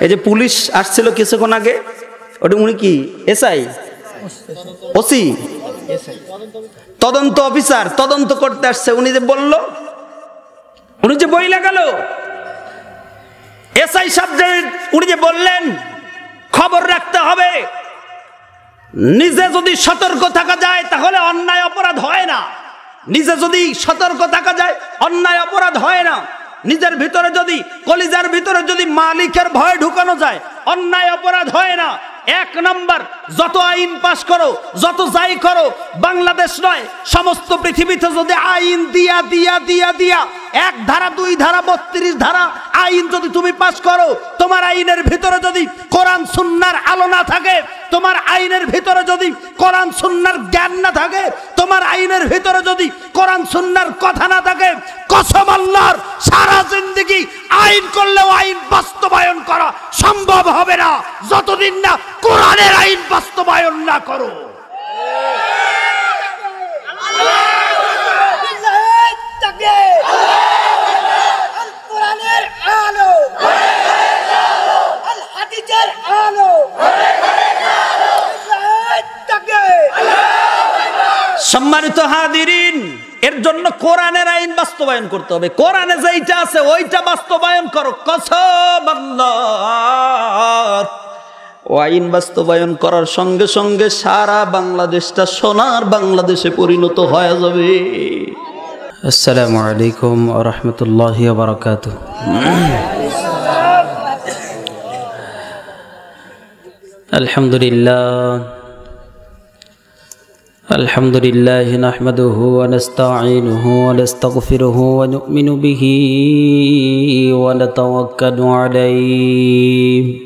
এই যে পুলিশ আসছিল কিছুক্ষণ আগে, ওটা উনি কি এসআই, ওসি, তদন্ত অফিসার, তদন্ত করতে আসছে। উনি যে বলল, উনি যে বইলা গেল এসআই সাহেব, উনি যে বললেন খবর রাখতে হবে, নিজে যদি সতর্ক থাকা যায় তাহলে অন্যায় অপরাধ হয় না। নিজে যদি সতর্ক থাকা যায় অন্যায় অপরাধ হয় না। নিজের ভিতরে যদি, কলিজার ভিতরে যদি মালিকের ভয় ঢুকানো যায় অন্যায় অপরাধ হয় না। এক নাম্বার, যত আইন পাশ করো, যত যাই করো, বাংলাদেশ নয় সমস্ত পৃথিবীতে যদি আইন দিয়া দিয়া দিয়া দিয়া 1 ধারা 2 ধারা 32 ধারা আইন যদি তুমি পাশ করো, তোমার আইনের ভিতরে যদি কোরআন সুন্নাহর আলো না থাকে, তোমার আইনের ভিতরে যদি কোরআন সুন্নাহর জ্ঞান না থাকে, তোমার আইনের ভিতরে যদি কোরআন সুন্নাহর কথা না থাকে, কসম আল্লাহর, সারা জিন্দেগি আইন করলেও আইন বাস্তবায়ন করা সম্ভব হবে না যতদিন না কোরআনের আইন বাস্তবায়ন না করো। সম্মানিত হাজিরিন, এর জন্য কোরআনের আইন বাস্তবায়ন করতে হবে। কোরআনে যেইটা আছে ওইটা বাস্তবায়ন করো। কসম আল্লাহর, ও আইন বাস্তবায়ন করার সঙ্গে সঙ্গে সারা বাংলাদেশটা সোনার বাংলাদেশে পরিণত হয়ে যাবে। আসসালামু আলাইকুম ওয়া রাহমাতুল্লাহি ওয়া বারাকাতুহু। আলহামদুলিল্লাহ আলহামদুলিল্লাহি নাহমাদুহু ওয়া নাস্তাঈনুহু ওয়া নাস্তাগফিরুহু ওয়া নু'মিনু বিহি ওয়া নাতাওয়াক্কালু আলাইহি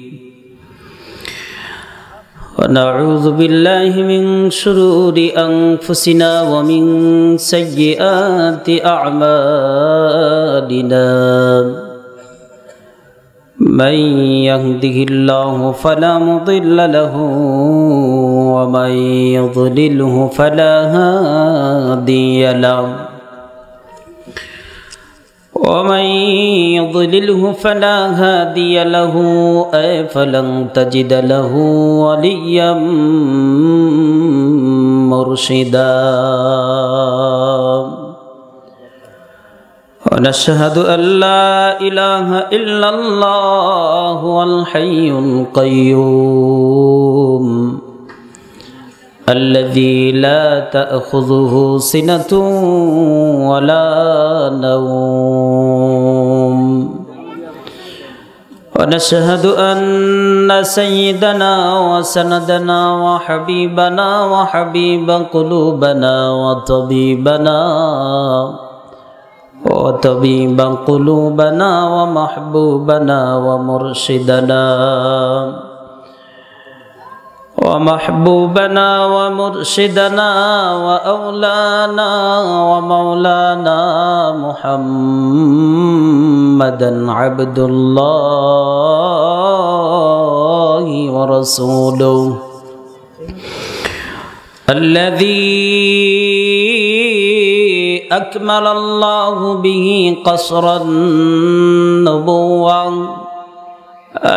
ওয়া নাউযু বিল্লাহি মিন শুরুরি আনফুসিনা ওয়া মিন সাইয়্যাতি আ'মালিনা। من يهده الله فلا مضل له ومن يضلله فلا هادي له ومن يضلله فلا هادي له فلن تجد له وليا مرشدا. ونشهد أن لا إله إلا الله الحي القيوم الذي لا تأخذه سنة ولا نوم. ونشهد أن سيدنا وسندنا وحبيبنا وحبيب قلوبنا وطبيب قلوبنا ومحبوبنا ومرشدنا وأولانا ومولانا محمدا عبد الله ورسوله الذي أكمل الله به قصر النبوة،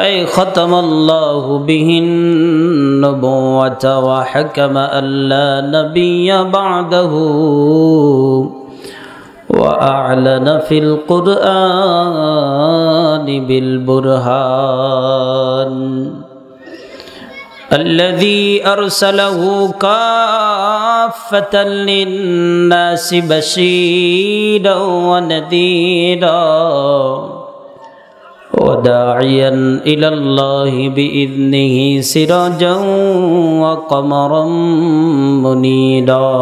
أي ختم الله به النبوة وحكم أن لا نبي بعده، وأعلن في القرآن بالبرهان الذي أرسله كافة للناس بشيرا ونذيرا وداعيا إلى الله بإذنه سراجا وقمرا منيرا.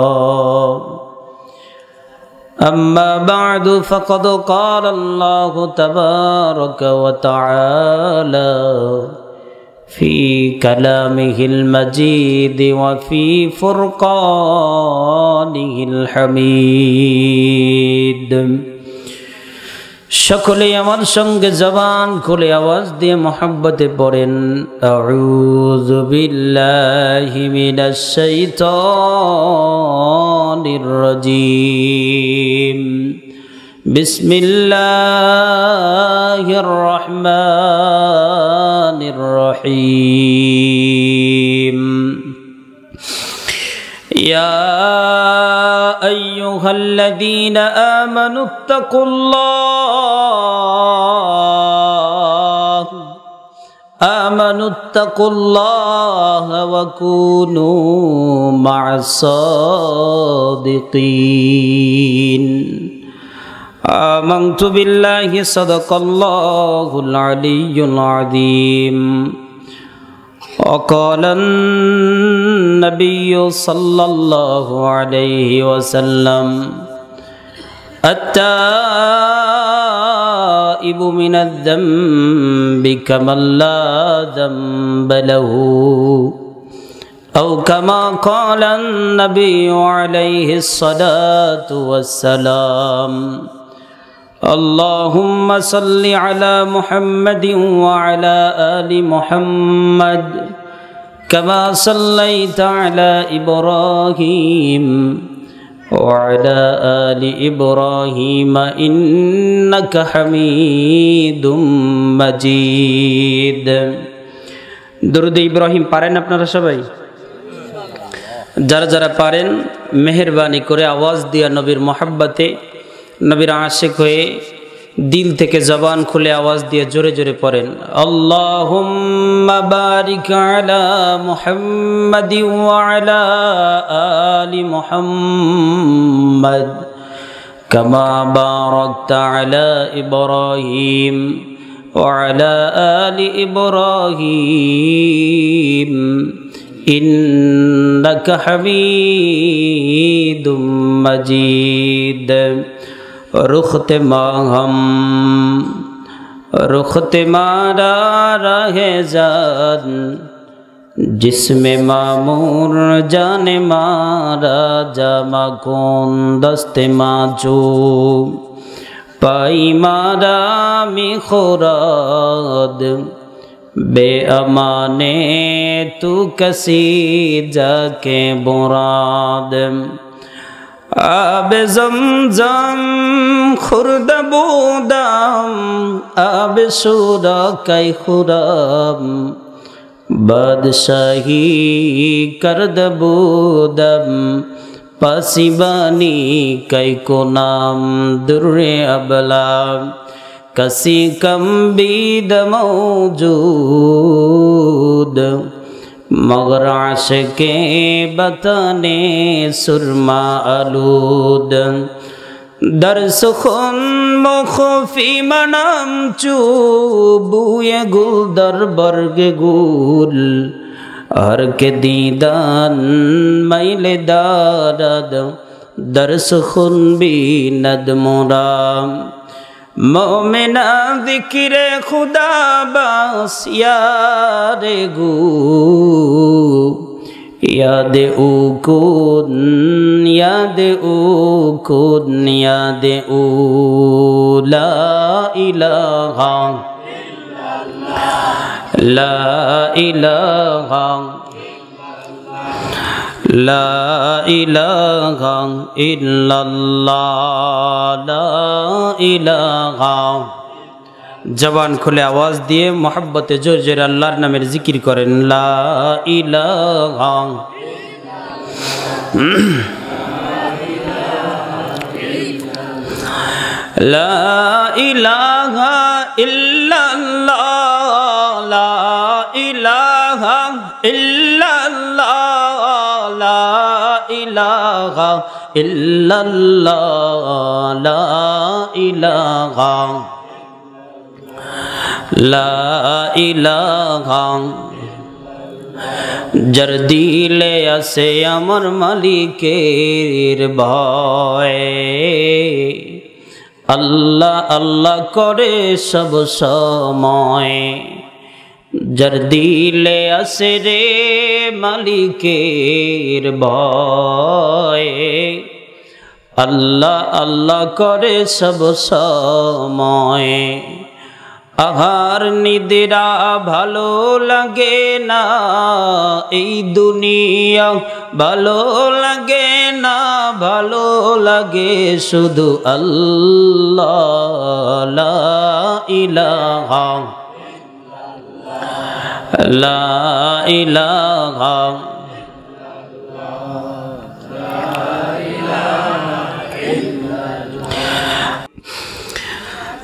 أما بعد فقد قال الله تبارك وتعالى في كلامه المجيد وفي فرقانه الحميد. সকলে আমার সঙ্গে জবান খুলে আওয়াজ দিয়ে মহব্বতে পড়েন আউযু বিল্লাহি মিনাশ শাইতানির রাজীম। বিসমিল্লাহির রহমানির الرحمن الرحيم يا أيها الذين آمنوا اتقوا الله وكونوا مع الصادقين آمنت بالله صدق الله العلي العظيم وقال النبي صلى الله عليه وسلم التائب من الذنب كمن لا ذنب له أو كما قال النبي عليه الصلاة والسلام اللهم صل على محمد وعلى آل محمد كما صليت على إبراهيم وعلى آل إبراهيم إنك حميد مجيد درود إبراهيم পারেন আপনারা সবাই যারা যারা পারেন মেহেরবানি করে আওয়াজ দিয়া নবীর মোহাব্বতে নবীর আশিক হয়ে দিল থেকে জবান খুলে আওয়াজ দিয়ে জোরে জোরে পড়েন আল্লাহুম্মা বারিক আলা মুহাম্মাদি ওয়া আলা আলি মুহাম্মাদ কামা বারাকতা আলা ইব্রাহিম ওয়া আলা আলি ইব্রাহিম ইন্নাকা হামিদুম মাজিদ रुखते मारा रहे जान जिसमें मामूर जाने मारा जामा कौन दस्ते माजू पाई मारा मी खुराद बे अमाने तू कसी जाके बुराद آب زمزم خورد بودم آب شورا کئی خورم بادشاہی کرد بودم پاسبانی کئی کنام در ابلام کسی کم بید موجود مگر عاشق بتانے سرما آلود در سخن مخفی منم چو بوی گل در برگ گل ہر کے دیدان میل دارد در سخن بیند مرام مومنا ذکر خدا باس یاد گو یاد او کن یاد او کن یاد او لا الہ لا الہ لا الہ الا اللہ لا الہ জবান খুলে আওয়াজ দিয়ে মোহাব্বতে জোরে জোরে আল্লাহর নামের জিকির করেন লা ইলাহা লা ইলাহা ইল্লাল্লাহ লা ইলাহা ইল্লাল্লাহ লা ইলাহা ইল্লাল্লাহ লা ইলাহা লা ইলাহা যার দিলে আছে আমার মালিকের ভয় আল্লাহ আল্লাহ করে সব সময় যার দিলে আছে রে মালিকের ভয় আল্লাহ আল্লাহ করে সব সময় আহার নিদ্রা ভালো লাগে না এই দুনিয়া ভালো লাগে না ভালো লাগে শুধু আল্লাহ লা ইলাহা লা ইলাহা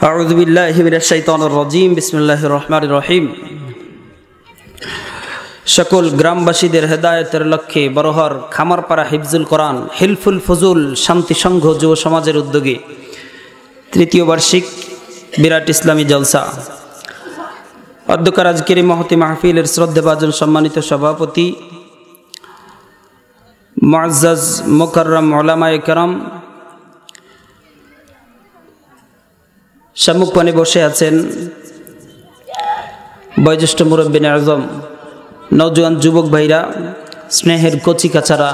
আউযু বিল্লাহি মিনাশ শাইতানির রাজীম বিসমিল্লাহির রহমানির রহিম। সকল গ্রামবাসীদের হেদায়েতের লক্ষ্যে বড়হর খামারপাড়া হিফজুল কোরআন হিলফুল ফজুল শান্তি সংঘ যুব সমাজের উদ্যোগে তৃতীয় বার্ষিক বিরাট ইসলামী জলসা অধ্যক্ষর আজকের এই মহতি মাহফিলের শ্রদ্ধেভাজন সম্মানিত সভাপতি মুআজ্জাজ মুকাররম উলামায়ে কেরাম, সম্মুখপানে বসে আছেন বয়োজ্যেষ্ঠ মুরব্বিনে আজম, নওজোয়ান যুবক ভাইরা, স্নেহের কচি কাছারা,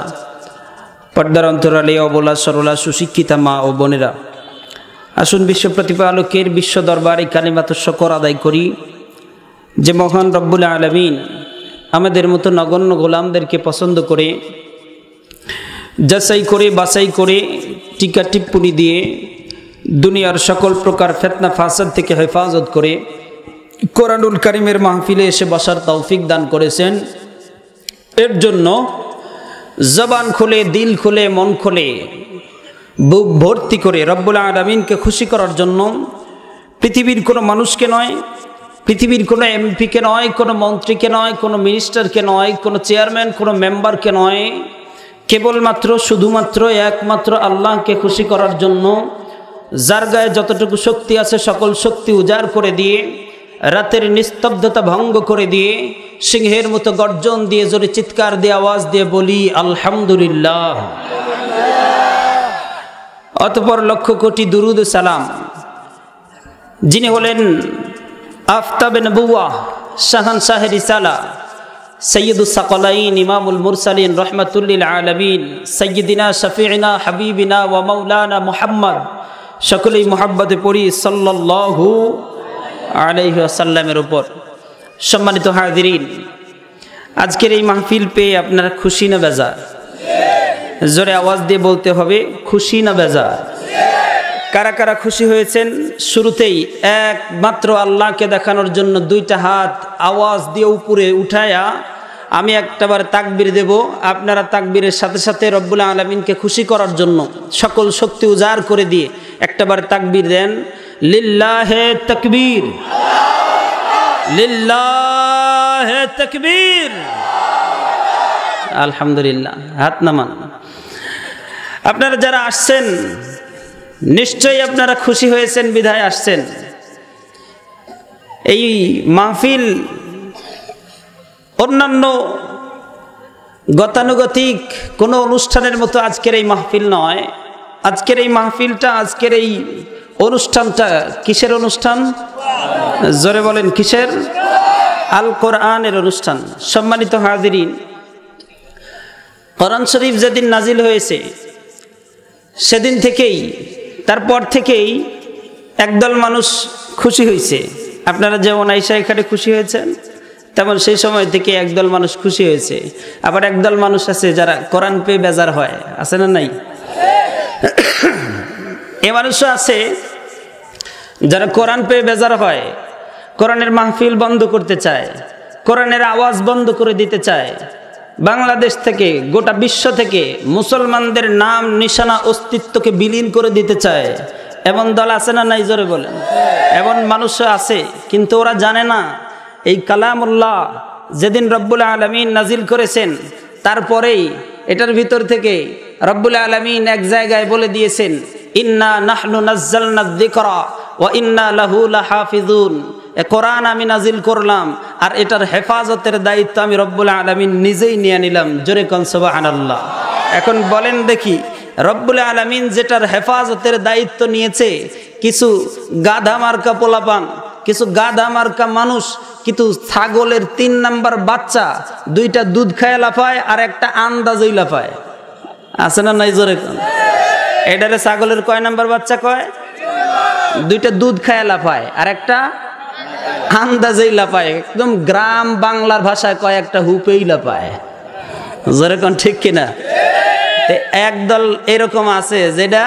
পর্দার অন্তরালে অবলা সরলা সুশিক্ষিতা মা ও বোনেরা, আসুন বিশ্ব প্রতিপালকের বিশ্ব দরবারে কালিমাত শুকর আদায় করি যে মহান রব্বুল আলামিন আমাদের মতো নগণ্য গোলামদেরকে পছন্দ করে যাচাই করে বাছাই করে টিকা টিপ্পনি দিয়ে দুনিয়ার সকল প্রকার ফিতনা ফাসাদ থেকে হেফাজত করে কোরআনুল কারীমের মাহফিলে এসে বসার তৌফিক দান করেছেন। এর জন্য জবান খুলে, দিল খুলে, মন খুলে, বুক ভর্তি করে রব্বুল আলামিনকে খুশি করার জন্য পৃথিবীর কোনো মানুষকে নয়, পৃথিবীর কোনো এমপিকে নয়, কোনো মন্ত্রীকে নয়, কোনো মিনিস্টারকে নয়, কোনো চেয়ারম্যান, কোনো মেম্বারকে নয়, কেবলমাত্র শুধুমাত্র একমাত্র আল্লাহকে খুশি করার জন্য যার গায়ে যতটুকু শক্তি আছে সকল শক্তি উজাড় করে দিয়ে, রাতের নিস্তব্ধতা ভঙ্গ করে দিয়ে, সিংহের মতো গর্জন দিয়ে, জোরে চিৎকার দিয়ে, আওয়াজ দিয়ে বলি আলহামদুলিল্লাহ। অতঃপর লক্ষ কোটি দুরুদ ও সালাম যিনি হলেন আফতাবে নবুওয়াহ, শাহানশাহে রিসালা, সৈয়দুস সাকলাইন, ইমামুল মুরসালিন, রহমাতুল লিল আলামিন, সাইয়্যিদিনা শফিঈনা হাবিবিনা ওয়া মাওলানা মুহাম্মদ, সকলেই মুহাব্বতে পড়ি সাল্লাল্লাহু আলাইহি ওয়াসাল্লামের উপর। সম্মানিত হাজিরিন, আজকের এই মাহফিল পেয়ে আপনারা খুশি না বেজার? জোরে আওয়াজ দিয়ে বলতে হবে, খুশি না বেজার? কারা কারা খুশি হয়েছেন? শুরুতেই একমাত্র আল্লাহকে দেখানোর জন্য দুইটা হাত আওয়াজ দিয়ে উপরে উঠায়া আমি একটাবার তাকবীর দেব, আপনারা তাকবীরের সাথে সাথে রব্বুল আলামিনকে খুশি করার জন্য সকল শক্তি উজাড় করে দিয়ে একটাবার তাকবীর দেন। লিল্লাহে তাকবীর, লিল্লাহে তাকবীর। আলহামদুলিল্লাহ। হাত নামান। আপনারা যারা আসছেন নিশ্চয়ই আপনারা খুশি হয়েছেন বিধায় আসছেন। এই মাহফিল অন্যান্য গতানুগতিক কোনো অনুষ্ঠানের মতো আজকের এই মাহফিল নয়। আজকের এই মাহফিলটা, আজকের এই অনুষ্ঠানটা কিসের অনুষ্ঠান? জোরে বলেন, কিসের? আল কোরআনের অনুষ্ঠান। সম্মানিত হাজিরিন, কোরআন শরীফ যেদিন নাজিল হয়েছে সেদিন থেকেই, তারপর থেকেই একদল মানুষ খুশি হয়েছে। আপনারা যেমন আইসা এখানে খুশি হয়েছেন, তেমন সেই সময় থেকে একদল মানুষ খুশি হয়েছে। আবার একদল মানুষ আছে যারা কোরআন পেয়ে বেজার হয়, আছে না নাই? এ মানুষও আছে যারা কোরআন পেয়ে বেজার হয়, কোরআনের মাহফিল বন্ধ করতে চায়, কোরআনের আওয়াজ বন্ধ করে দিতে চায়। বাংলাদেশ থেকে, গোটা বিশ্ব থেকে মুসলমানদের নাম নিশানা অস্তিত্বকে বিলীন করে দিতে চায়। এমন দল আছে না নাই? জোরে বলেন। এমন মানুষও আছে, কিন্তু ওরা জানে না এই কালামুল্লাহ যেদিন রব্বুল আলামিন নাজিল করেছেন, তারপরেই এটার ভিতর থেকে রব্বুল আলামিন এক জায়গায় বলে দিয়েছেন, ইন্না নাহনু নাজ্জালনা যিকরা ওয়া ইন্না লাহু লাহাফিজুন। এ কোরআন আমি নাজিল করলাম আর এটার হেফাজতের দায়িত্ব আমি রব্বুল আলামিন নিজেই নিয়ে নিলাম। জোরে কোন সুবহানাল্লাহ। এখন বলেন দেখি, রব্বুল আলামিন যেটার হেফাজতের দায়িত্ব নিয়েছে, কিছু গাধা মার্কা পোলাপান, কিছু গাধা মার্কা মানুষ, কিন্তু ছাগলের 3 নাম্বার বাচ্চা, 2টা দুধ খায় লাফায় আর একটা আন্দাজই লাফায়, আছে না নাই? জোরে কোন। এটারে ছাগলের কয় নাম্বার বাচ্চা কয়? 2টা দুধ খায় লাফায় আর একটা আন্দাজেই লাফায়। একদম গ্রাম বাংলার ভাষায় কয় একটা হুপেই লাফায়। জোরে কোন, ঠিক কিনা? একদল এরকম আছে যেটা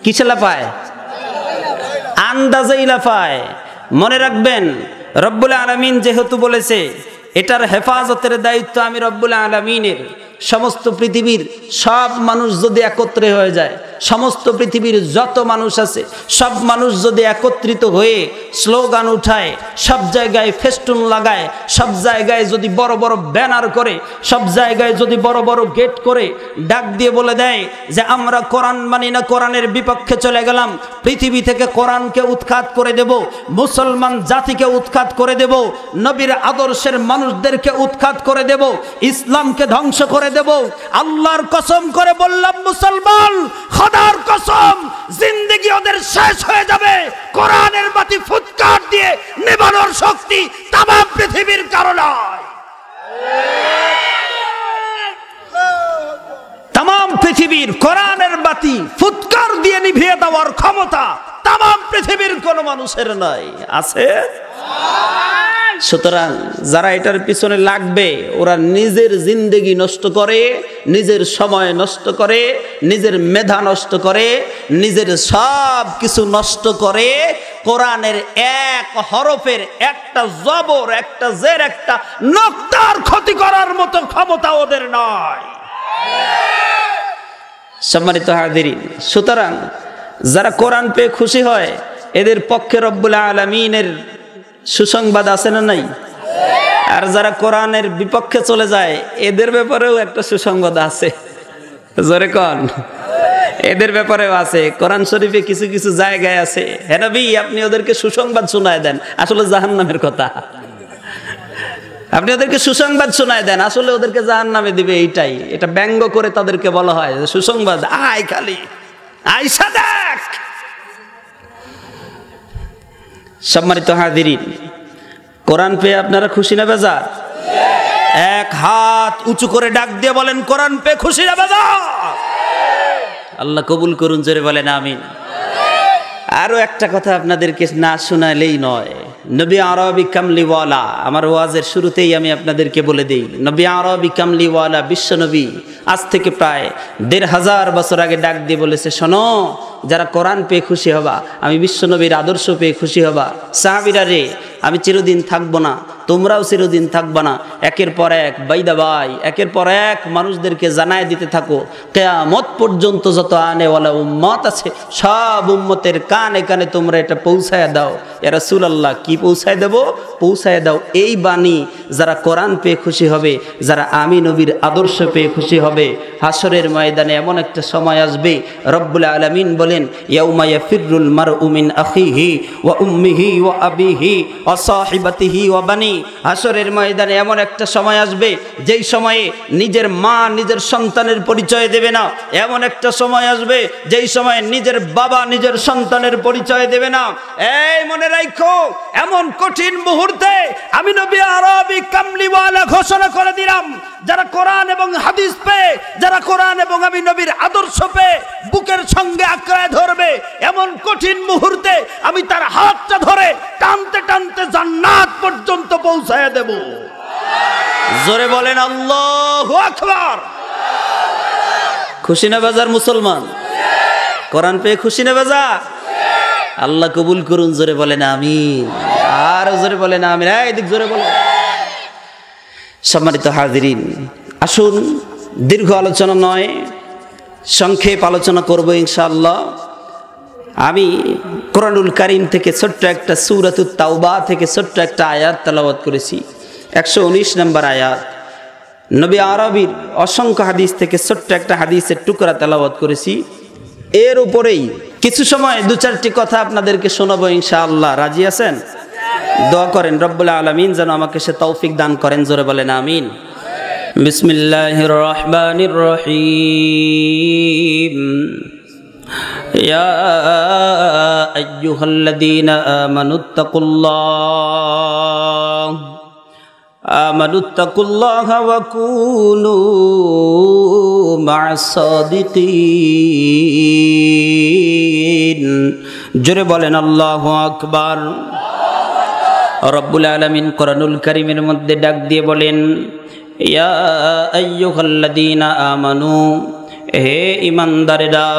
কিসে লাফায়? আন্দাজেই লাফায়। মনে রাখবেন, রব্বুল আলামিন যেহেতু বলেছে এটার হেফাজতের দায়িত্ব আমি রব্বুল আলামিনের, সমস্ত পৃথিবীর সব মানুষ যদি একত্রে হয়ে যায়, সমস্ত পৃথিবীর যত মানুষ আছে সব মানুষ যদি একত্রিত হয়ে স্লোগান উঠায়, সব জায়গায় ফেস্টুন লাগায়, সব জায়গায় যদি বড় বড় ব্যানার করে, সব জায়গায় যদি বড় বড় গেট করে ডাক দিয়ে বলে দেয় যে আমরা কোরআন মানি না, কোরআনের বিপক্ষে চলে গেলাম, পৃথিবী থেকে কোরআনকে উৎখাত করে দেব, মুসলমান জাতিকে উৎখাত করে দেব, নবীর আদর্শের মানুষদেরকে উৎখাত করে দেব, ইসলামকে ধ্বংস করে দেব, আল্লাহর কসম করে বললাম মুসলমান, খোদার কসম, জিন্দেগি ওদের শেষ হয়ে যাবে। কোরআনের বাতি ফুৎকার দিয়ে নেভানোর শক্তি তাম পৃথিবীর কারো নয়। তাম পৃথিবীর কোরআনের বাতি ফুৎকার দিয়ে নিভিয়ে দেওয়ার ক্ষমতা তাম পৃথিবীর কোন মানুষের নাই। আছে? সুতরাং যারা এটার পিছনে লাগবে ওরা নিজের জিন্দেগি নষ্ট করে, নিজের সময় নষ্ট করে, নিজের মেধা নষ্ট করে, নিজের সব কিছু নষ্ট করে, কোরআনের এক হরফের, একটা জবর, একটা জের, একটা নক্তার ক্ষতি করার মতো ক্ষমতা ওদের নয়। সম্মানিত হাজিরিন, সুতরাং যারা কোরআন পেয়ে খুশি হয় এদের পক্ষে রব্বুল আলামিনের সুসংবাদ আছে না নাই? আর যারা কোরআনের বিপক্ষে চলে যায় এদের ব্যাপারেও একটা সুসংবাদ আছে। জোরে কোন, এদের ব্যাপারেও আছে। কোরআন শরীফে কিছু কিছু জায়গায় আছে, হে নবী আপনি ওদেরকে সুসংবাদ শোনায় দেন, আসলে জাহান্নামের কথা। আপনি ওদেরকে সুসংবাদ শোনায় দেন, আসলে ওদেরকে জাহান্নামে দিবে। এইটাই, এটা ব্যঙ্গ করে তাদেরকে বলা হয় সুসংবাদ, আয় খালি আয়সা দেখ। সম্মানিত হাজিরিন, কোরআন পেয়ে আপনারা খুশি না বেজার? এক হাত উঁচু করে ডাক দিয়ে বলেন কোরআন পেয়ে খুশি না বেজার? আল্লাহ কবুল করুন, জোরে বলেন আমিন। আরো একটা কথা আপনাদেরকে না শোনালেই নয়, নবী আরবি কামলিওয়ালা, আমার ওয়াজের শুরুতেই আমি আপনাদেরকে বলে দিই, নবী আরবি কামলিওয়ালা বিশ্ব নবী আজ থেকে প্রায় ১৫০০ বছর আগে ডাক দিয়ে বলেছে, শোনো যারা কোরআন পেয়ে খুশি হবা, আমি বিশ্ব নবীর আদর্শ পেয়ে খুশি হবা, সাহাবীরা রে আমি চিরদিন থাকবো না, তোমরাও চিরদিন থাকবা না, একের পর এক বাইদা বাই, একের পর এক মানুষদেরকে জানায় দিতে থাকো, কিয়ামত পর্যন্ত যত আনেওয়ালা উম্মত আছে সব উম্মতের কানে কানে তোমরা এটা পৌঁছায় দাও। ইয়া রাসূলুল্লাহ, কি পৌঁছায় দেব? পৌঁছায় দাও এই বাণী, যারা কোরআন পেয়ে খুশি হবে, যারা আমি নবীর আদর্শ পেয়ে খুশি হবে, হাসরের ময়দানে এমন একটা সময় আসবে, রব্বুল আলামিন বলেন ইয়াউমা ইয়াফিরুল মারউ মিন আখিহি ওয়া উম্মিহি ওয়া আবিহি ওয়া সাহিবাতিহি ওয়া বানি। হাসরের ময়দানে এমন একটা সময় আসবে যেই সময়ে নিজের মা নিজের সন্তানের পরিচয় দেবে না, এমন একটা সময় আসবে যেই সময়ে নিজের বাবা নিজের সন্তানের পরিচয় দেবে না। এই মনে রাখো, এমন কঠিন মুহূর্তে আমি নবী আরবি কামলিওয়ালা ঘোষণা করে দিলাম, যারা কোরআন এবং হাদিস পেয়ে, যারা কোরআন এবং আমি নবীর আদর্শ পেয়ে বুকের সঙ্গে আঁকড়ায় ধরবে, এমন কঠিন মুহূর্তে আমি তার হাতটা ধরে টানতে টানতে জান্নাত পর্যন্ত পৌঁছায় দেব। জোরে বলেন আল্লাহু আকবার। খুশি না বাজার মুসলমান? কোরআন পেয়ে খুশি না বাজার? আল্লাহ কবুল করুন, জোরে বলেন আমিন। আর জোরে বলেন আমিন। এদিক জোরে বলেন। সম্মানিত হাজিরিন, আসুন দীর্ঘ আলোচনা নয়, সংক্ষেপ আলোচনা করব ইনশাআল্লাহ। আমি কোরআনুল কারীম থেকে ছোট্ট একটা সূরাতুত তাওবা থেকে ছোট্ট একটা আয়াত তেলাওয়াত করেছি, 119 নম্বর আয়াত। নবী আরবির অসংখ্য হাদিস থেকে ছোট্ট একটা হাদিসের টুকরা তেলাওয়াত করেছি। এর উপরেই কিছু সময় দু চারটি কথা আপনাদেরকে শোনাবো ইনশাআল্লাহ। রাজি আছেন? দোয়া করেন রব্বুল আলামিন যেন আমাকে সে তৌফিক দান করেন, জোরে বলেন আমিন। বিসমিল্লাহির রহমানির রহিম। ইয়া আইয়ুহাল্লাযীনা আমানুত্তাকুল্লাহা ওয়া কুনু মা'আস সাদিকিন। জোরে বলেন আল্লাহু আকবার। রব্বুল আলামিন কোরআনুল কারীমের মধ্যে ডাক দিয়ে বলেন, ইয়া আইয়ুহাল্লাযীনা আমানু, হে ঈমানদারেরা,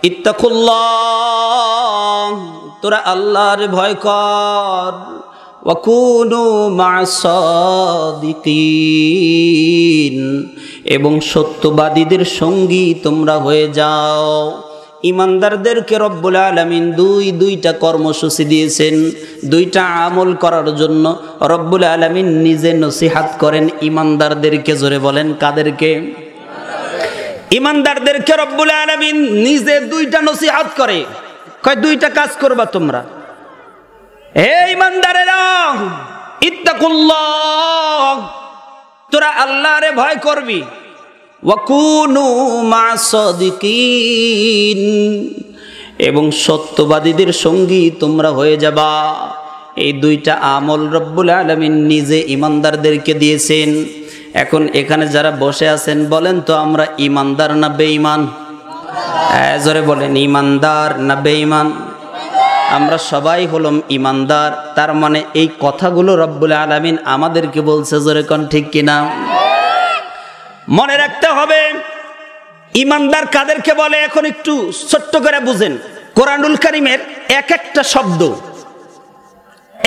ইত্তাকুল্লাহ, তোরা আল্লাহর ভয় কর, ওয়াকুনু মা'আস-সাদিকিন, এবং সত্যবাদীদের সঙ্গী তোমরা হয়ে যাও। ইমানদারদেরকে রব্বুল আলামিন দুইটা কর্মসূচি দিয়েছেন, দুইটা আমল করার জন্য রব্বুল আলামিন নিজে নসিহাত করেন ইমানদারদেরকে। জোরে বলেন, কাদেরকে? ইমানদারদেরকে রব্বুল আলামিন নিজে দুইটা নসিহাত করে, কয় দুইটা কাজ করবা তোমরা। হে ইমানদারেরা, ইত্তাকুল্লাহ, তোরা আল্লাহরে ভয় করবি। ওয়াকুনু মা'আস-সাদিকিন, এবং সত্যবাদীদের সঙ্গী তোমরা হয়ে যাবা। এই দুইটা আমল রব্বুল আলামিন নিজে ইমানদারদেরকে দিয়েছেন। এখন এখানে যারা বসে আছেন বলেন তো, আমরা ইমানদার না বেঈমান? জোরে বলেন, ইমানদার না বেঈমান? আমরা সবাই হলাম ইমানদার। তার মানে এই কথাগুলো রব্বুল আলামিন আমাদেরকে বলছে। জোরে কোন ঠিক কিনা? মনে রাখতে হবে ইমানদার কাদেরকে বলে। এখন একটু ছোট্ট করে বুঝেন। কোরআনুল কারীমের এক একটা শব্দ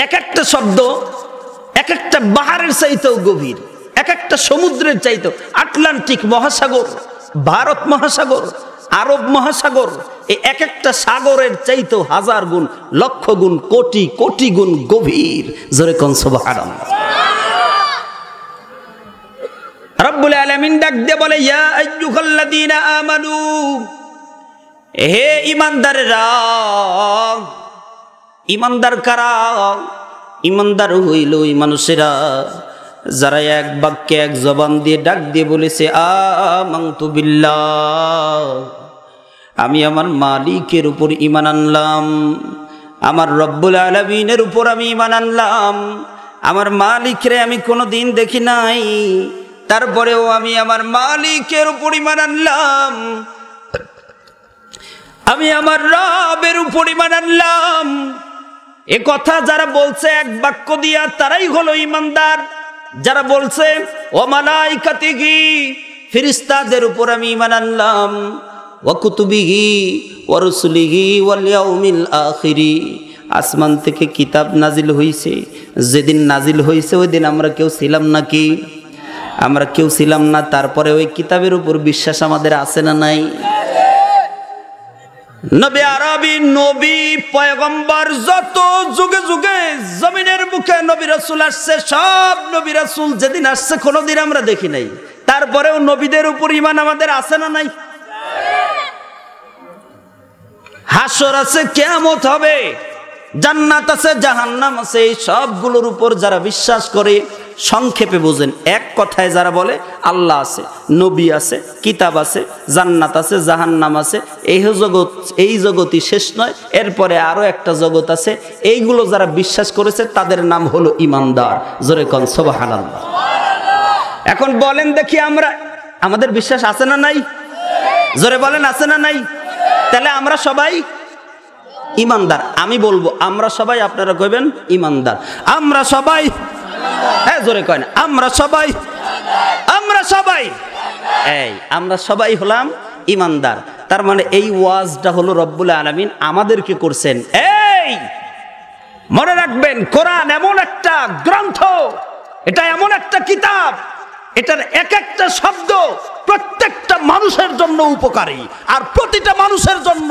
এক একটা বাহারের চাইতেও গভীর, এক একটা সমুদ্রের চাইতেও, আটলান্টিক মহাসাগর, ভারত মহাসাগর, আরব মহাসাগর, এই এক একটা সাগরের চাইতেও হাজার গুণ, লক্ষ গুণ, কোটি কোটি গুণ গভীর। জোরে কোন সুবহানাল্লাহ। রব্বুল আলামিন ডাক দিয়ে বলে, ইয়া আইয়ুহাল্লাযীনা আমানু, হে ইমানদারেরা। ইমানদার কারা? ইমানদার হইল ওই মানুষেরা যারা এক বাক্যে, এক জবান দিয়ে ডাক দিয়ে বলেছে, আমানতু বিল্লাহ, আমি আমার মালিকের উপর ঈমান আনলাম, আমার রব্বুল আলামিনের উপর আমি ঈমান আনলাম। আমার মালিকরে আমি কোনোদিন দেখি নাই, তারপরেও আমি আমার মালিকের উপর ঈমান আনলাম, আমি আমার রবের উপর ঈমান আনলাম। এ কথা যারা বলছে এক বাক্য দিয়া, তারাই হলো ইমানদার। যারা বলছে ও মালাইকাতিহি, ফেরেশতাদের উপর আমি ঈমান আনলাম, ওয়া কুতুবিহি ওয়া রুসুলিহি ওয়াল ইয়াউমিল আখিরি, আসমান থেকে কিতাব নাজিল হইছে, যেদিন নাজিল হইছে ওই দিন আমরা কেউ ছিলাম নাকি? আমরা কেউ ছিলাম না। তারপরে ওই কিতাবের উপর বিশ্বাস আমাদের আছে না নাই? নবী আরবি, নবী পয়গম্বর যত যুগে যুগে জমিনের মুখে নবী রাসূল আসছে, সব নবী রাসূল যেদিন আসছে কোনোদিন আমরা দেখি নাই। তারপরেও নবীদের উপর ঈমান আমাদের আছে না নাই? হাসর আছে, কিয়ামত হবে, জান্নাত আছে, জাহান্নাম আছে, এই সবগুলোর উপর যারা বিশ্বাস করে, সংক্ষেপে বুঝেন, এক কথায় যারা বলে আল্লাহ আছে, নবী আছে, কিতাব আছে, জান্নাত আছে, জাহান্নাম আছে, এই জগৎই শেষ নয়, এরপরে আরো একটা জগৎ আছে, এইগুলো যারা বিশ্বাস করেছে তাদের নাম হলো ইমানদার। জোরে কোন সুবহানাল্লাহ। এখন বলেন দেখি, আমাদের বিশ্বাস আছে না নাই? জোরে বলেন, আছে না নাই? তাহলে আমরা সবাই ইমানদার। আমি বলবো আমরা সবাই, আপনারা কইবেন ইমানদার। আমরা সবাই, হ্যাঁ জোরে কয় না, আমরা সবাই আমরা সবাই হলাম ইমানদার। তার মানে এই ওয়াজটা হলো রব্বুল আলামিন আমাদেরকে করছেন। এই মনে রাখবেন, কোরআন এমন একটা গ্রন্থ, এটা এমন একটা কিতাব, এটার এক একটা শব্দ প্রত্যেকটা মানুষের জন্য উপকারী। আর প্রতিটা মানুষের জন্য,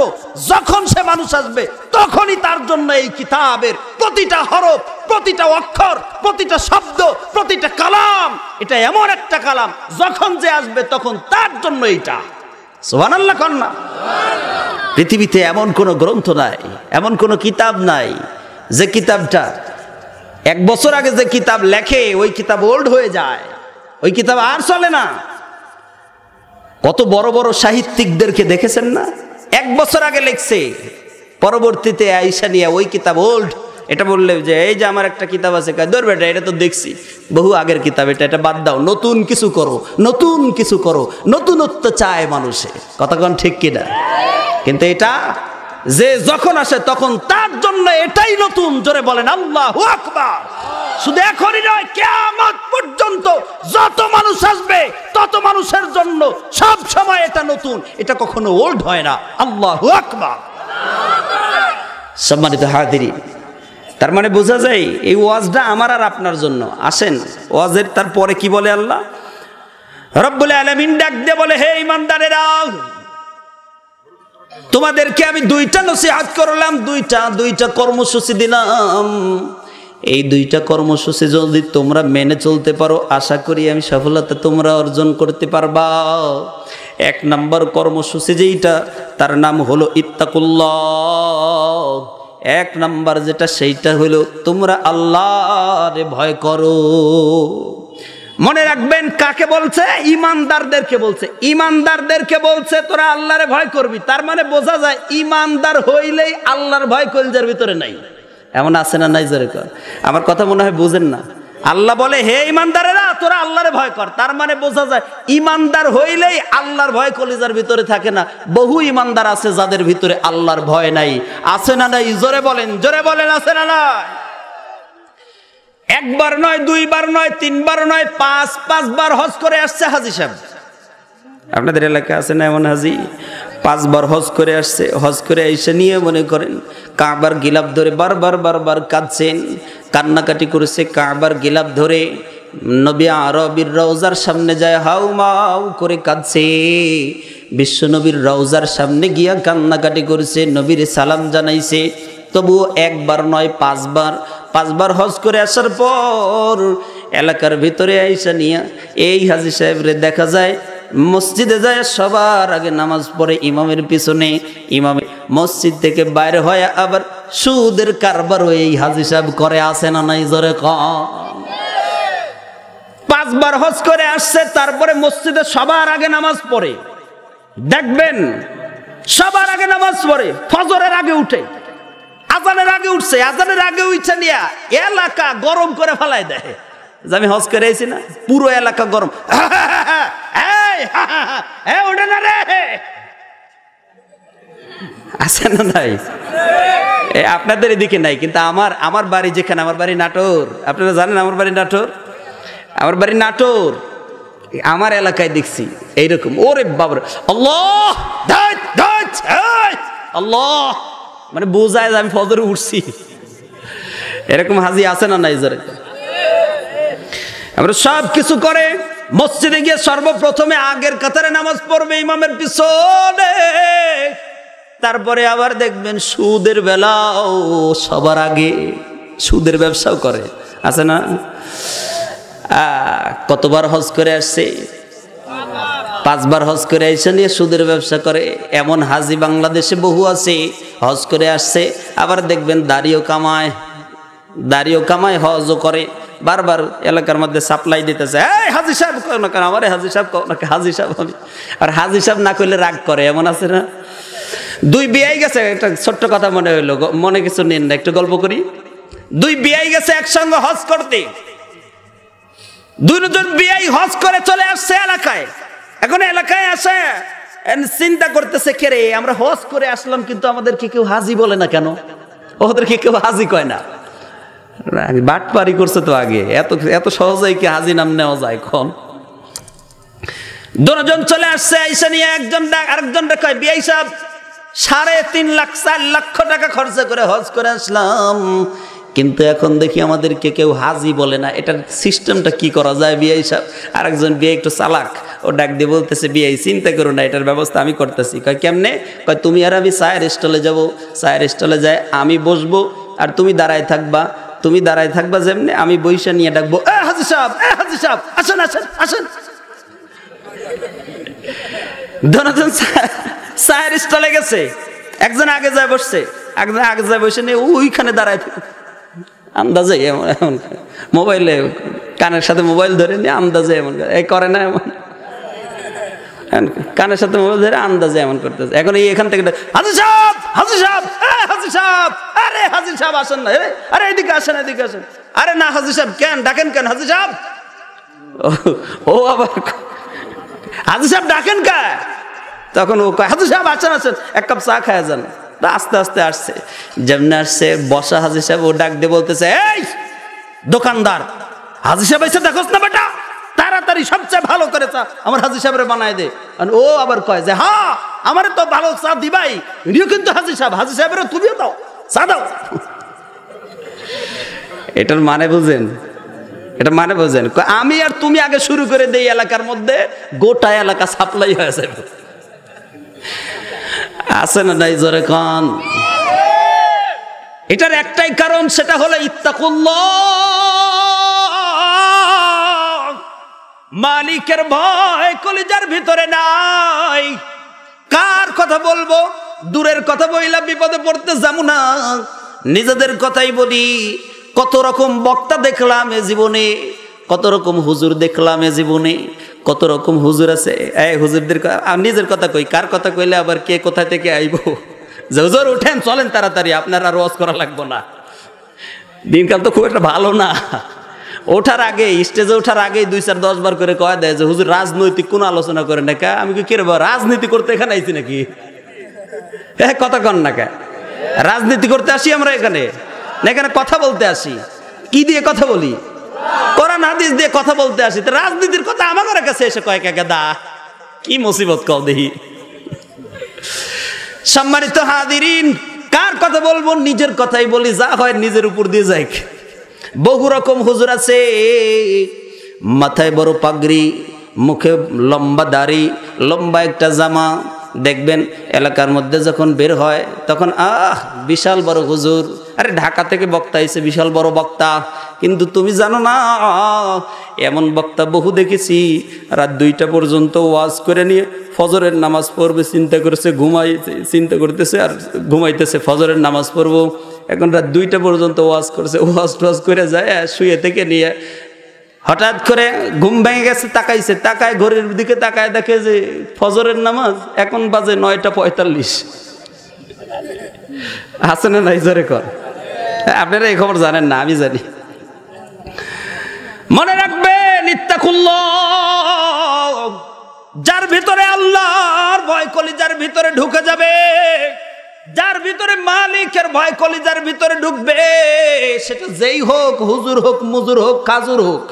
যখন সে মানুষ আসবে তখনই তার জন্য এই কিতাবের প্রতিটা হরফ, প্রতিটা অক্ষর, প্রতিটা শব্দ, প্রতিটা কালাম, এটা এমন একটা কালাম, যখন যে আসবে তখন তার জন্য এইটা। সুবহানাল্লাহ কন্যা। পৃথিবীতে এমন কোন গ্রন্থ নাই, এমন কোন কিতাব নাই যে কিতাবটা 1 বছর আগে যে কিতাব লেখে ওই কিতাব ওল্ড হয়ে যায়, ওই কিতাব আর চলে না। কত বড় বড় সাহিত্যিকদেরকে দেখেছেন না, 1 বছর আগে লিখছে, পরবর্তীতে আইসা নিয়ে ওই কিতাব ওল্ড। এটা বললে যে এই যে আমার একটা কিতাব আছে, ধর বেটা এটা তো দেখছি বহু আগের কিতাব, এটা বাদ দাও, নতুন কিছু করো, নতুন কিছু করো। নতুনত্ব চায় মানুষে, কথা কোন ঠিক কিনা? কিন্তু এটা যে যখন আসে তখন তার জন্য এটাই নতুন। জোরে বলেন আল্লাহু আকবার। শুধু এখনই নয়, কিয়ামত পর্যন্ত যত মানুষ আসবে তত মানুষের জন্য সব সময় এটা নতুন, এটা কখনো ওল্ড হয় না। আল্লাহু আকবার। সম্মানিত হাজিরিন, তার মানে বোঝা যায় এই ওয়াজটা আমার আর আপনার জন্য। আসেন ওয়াজের তারপরে কি বলে আল্লাহ রব্বুল আলামিন ডাক দিয়ে বলে, হে ঈমানদারেরা, তোমাদেরকে আমি দুইটা নসিহত করলাম, দুইটা কর্মসূচি দিলাম। এই দুইটা কর্মসূচি যদি তোমরা মেনে চলতে পারো, আশা করি আমি সফলতা তোমরা অর্জন করতে পারবা। এক নম্বর কর্মসূচি যেইটা, তার নাম হলো ইত্তাকুল্লাহ। এক নম্বর যেটা, সেইটা হলো তোমরা আল্লাহরে ভয় করো। মনে রাখবেন কাকে বলছে? ঈমানদারদেরকে বলছে। ঈমানদারদেরকে বলছে তোরা আল্লাহরে ভয় করবি। তার মানে বোঝা যায় ঈমানদার হইলেই আল্লাহর ভয় কলজার ভিতরে নাই। এমন আছে না নাই? জোরে কর। আমার কথা মনে হয় বুঝেন না। আল্লাহ বলে, হে ঈমানদারেরা, তোরা আল্লাহরে ভয় কর। তার মানে বোঝা যায় ঈমানদার হইলেই আল্লাহর ভয় কলিজার ভিতরে থাকে না। বহু ঈমানদার আছে যাদের ভিতরে আল্লাহর ভয় নাই। আছে না নাই? জোরে বলেন, জোরে বলেন, আছে না নাই? একবার নয়, দুইবার নয়, তিনবার নয়, পাঁচবার হজ করে আসছে হাজী সাহেব। আপনাদের এলাকায় আছে না এমন হাজী? 5 বার হজ করে আসছে। হজ করে এসে নিয়ে মনে করেন কাবার গিলাফ ধরে বারবার কাঁদছেন, কান্নাকাটি করেছে। কাবার গিলাফ ধরে নবী আরবির রওজার সামনে যায় হাউমাউ করে কাঁদছে। বিশ্ব নবীর রওজার সামনে গিয়া কান্নাকাটি করেছে, নবীর সালাম জানাইছে। তবুও একবার নয়, 5 বার হজ করে আসার পর এলাকার ভিতরে আইসা নিয়া এই হাজী সাহেবরে দেখা যায় মসজিদে যায় সবার আগে নামাজ পড়ে ইমামের পিছনে। ইমাম মসজিদ থেকে বাইরে হয় আবার সুদের কারবারও এই হাজী সাহেব করে। আসে না নাই? জোরে কম। 5 বার হজ করে আসছে, তারপরে মসজিদে সবার আগে নামাজ পড়ে। দেখবেন সবার আগে নামাজ পড়ে, ফজরের আগে উঠে, আজানের আগে উঠছে, আজানের আগে উঠছে নিয়া এলাকা গরম করে ফেলাই দেয়। আমি হজ করে আইছি না, পুরো এলাকা গরম। ওঠে না রে, আছে না নাই? আপনাদের এদিকে নাই, কিন্তু আমার বাড়ি যেখানে, আমার বাড়ি নাটোর। আপনারা জানেন আমার বাড়ি নাটোর। আমার বাড়ি নাটোর, আমার এলাকায় দেখছি এইরকম। ওরে বাবা, আল্লাহ আল্লাহ, মানে বোঝায় যে আমি ফজরে উঠছি। এরকম হাজী আছে না নাই? জোরে আমরা সব কিছু করে মসজিদে গিয়ে সর্বপ্রথমে আগের কাতারে নামাজ পড়বে ইমামের পিছনে। তারপরে আবার দেখবেন সুদের বেলাও সবার আগে সুদের ব্যবসাও করে। আছে না? কতবার হজ করে আসছে? 5 বার হজ করে এসে নিয়ে সুদের ব্যবসা করে। এমন হাজী বাংলাদেশে বহু আছে, হজ করে আসছে, আবার দেখবেন দাড়িও কামায় হজও করে। বারবার এলাকার মধ্যে সাপ্লাই দিতেছে, এই হাজী সাহেব কও না কেন, আমারে হাজী সাহেব কও না কেন, হাজী সাহেব আমি। আর হাজী সাহেব না করলে রাগ করে, এমন আছে না? 2 বিয়াই গেছে। একটা ছোট্ট কথা মনে হইলো, মনে কিছু নিন না, একটু গল্প করি। 2 বিয়াই গেছে একসঙ্গে হজ করতে। 2 জন বিয়াই হজ করে চলে আসছে এলাকায়। এখন এলাকায় আসে চিন্তা করতেছে, কে রে, আমরা হজ করে আসলাম কিন্তু আমাদেরকে কেউ হাজী বলে না কেন? ওদেরকে কেউ হাজী কয় না। বাটপারি করছে তো আগে, এত সহজেই কি হাজী নাম নেওয়া যায়? কম। 2 জন চলে আসছে, আইসা নিয়ে আরেকজন কয়, বিআই সাহেব 3.5 লাখ 4 লক্ষ টাকা খরচা করে হজ করে আসলাম, কিন্তু এখন দেখি আমাদেরকে কেউ হাজী বলে না। এটার সিস্টেমটা কি করা যায় বিআই সাহেব? আরেকজন বিআই একটু চালাক, ও ডাক দিয়ে বলতেছে, বিআই চিন্তা করো না, এটার ব্যবস্থা আমি করতেছি। কয় কেমনে? কয় তুমি আর আমি চায়ের স্টলে যাবো, চায়ের স্টলে যায় আমি বসবো আর তুমি দাঁড়ায় থাকবা যেমনি, আমি বইসা নিয়ে ডাকবো, হাজী সাহেব, হাজী সাহেব, আসেন আসেন আসেন। 2 জন চায়ের স্টলে গেছে, একজন আগে যায় বসছে, একজন আগে যায় বসে নিয়ে ওইখানে দাঁড়ায় থাকে আন্দাজে। এমন মোবাইলে কানের সাথে মোবাইল ধরে নিয়ে আন্দাজে এমন করে না, এমন কানের সাথে মোবাইল ধরে আন্দাজে এমন করতেছে। এখন এখান থেকে হাজী সাহেব, হাজী সাহেব, হাজী সাহেব, আরে হাজী সাহেব আসেন না, আরে এদিকে আসেন, এদিকে আসেন। আরে না হাজী সাহেব, কেন ডাকেন কেন হাজী সাহেব? ও আবার হাজী সাহেব ডাকেন কে? তখন ও কয়, হাজী সাহেব আসেন আসেন, 1 কাপ চা খায় যান। আস্তে আস্তে আসছে, যেমনি আসছে বসা হাজী সাহেব, ও ডাক দিয়ে বলতেছে, এই দোকানদার, হাজী সাহেব এসে দেখোস না বেটা, তাড়াতাড়ি সবচেয়ে ভালো করে চা আমার হাজী সাহেবের বানায় দে। ও আবার কয় যে, হ্যাঁ আমারে তো ভালো চা দিবাই, ইনিও কিন্তু হাজী সাহেব, হাজী সাহেবেরও তুমিও দাও, চা দাও। এটার মানে বুঝেন? এটা মানে বোঝেন? আমি আর তুমি আগে শুরু করে দেই এলাকার মধ্যে, গোটা এলাকা সাপ্লাই হয়ে যাবে। আছে না নাই জোরে কোন? এটার একটাই কারণ, সেটা হলো ইত্তাকুল্লাহ, মালিকের ভয় কলিজার ভিতরে নাই। কার কথা বলবো? দূরের কথা বইলা বিপদে পড়তে যাবো না, নিজেদের কথাই বলি। কত রকম বক্তা দেখলাম এ জীবনে, কত রকম হুজুর দেখলাম এ জীবনে, কত রকম হুজুর আছে। এই হুজুরদের নিজের কথা কই, কার কথা কইলে আবার কে কোথা থেকে আইব, যে হুজুর উঠেন চলেন তাড়াতাড়ি, আপনার আর ওয়াজ করা লাগবো না। দিনকাল তো খুব একটা ভালো না। ওঠার আগে, স্টেজে ওঠার আগে 2-4-10 বার করে কয় দেয় যে হুজুর রাজনৈতিক কোন আলোচনা করে না। কা আমি কি রে, রাজনীতি করতে এখানে আইছি নাকি? হ্যাঁ, কথা কন না কা, রাজনীতি করতে আসি আমরা এখানে না, এখানে কথা বলতে আসি। কি দিয়ে কথা বলি? কোরআন হাদিস দিয়ে কথা বলতে আসি। তো রাজনীতির কথা আমার কাছে এসে কয় কাকে দা, কি মুসিবত কও দেখি। সম্মানিত হাজিরিন, কার কথা বলবো? নিজের কথাই বলি, যা হয় নিজের উপর দিয়ে যাই। বহু রকম হুজুর আছে, মাথায় বড় পাগড়ি, মুখে লম্বা দাড়ি, লম্বা একটা জামা, দেখবেন এলাকার মধ্যে যখন বের হয় তখন বিশাল বড় হুজুর। আরে ঢাকা থেকে বক্তা এসে বিশাল বড় বক্তা, কিন্তু তুমি জানো না এমন বক্তা বহু দেখেছি, রাত 2টা পর্যন্ত ওয়াজ করে নিয়ে ফজরের নামাজ পড়বে চিন্তা করছে, চিন্তা করতেছে আর ঘুমাইতেছে, ফজরের নামাজ পড়বো। এখন রাত 2টা পর্যন্ত ওয়াজ করছে, ওয়াজ করে যায় শুয়ে থেকে নিয়ে হঠাৎ করে ঘুম ভেঙে গেছে, তাকাইছে, তাকায় ঘড়ির দিকে তাকায় দেখে যে ফজরের নামাজ এখন বাজে 9টা 45। আছে না নাই জোরে কর? আপনারা এই খবর জানেন না, আমি জানি। মনে রাখবেন, ইত্তাকুল্লাহ, যার ভিতরে আল্লাহর ভয় কলিজার ভিতরে ঢুকে যাবে, যার ভিতরে মালিকের ভয় কলিজার ভিতরে ঢুকবে, সেটা যেই হোক, হুজুর হোক, মুজুর হোক, কাজুর হোক,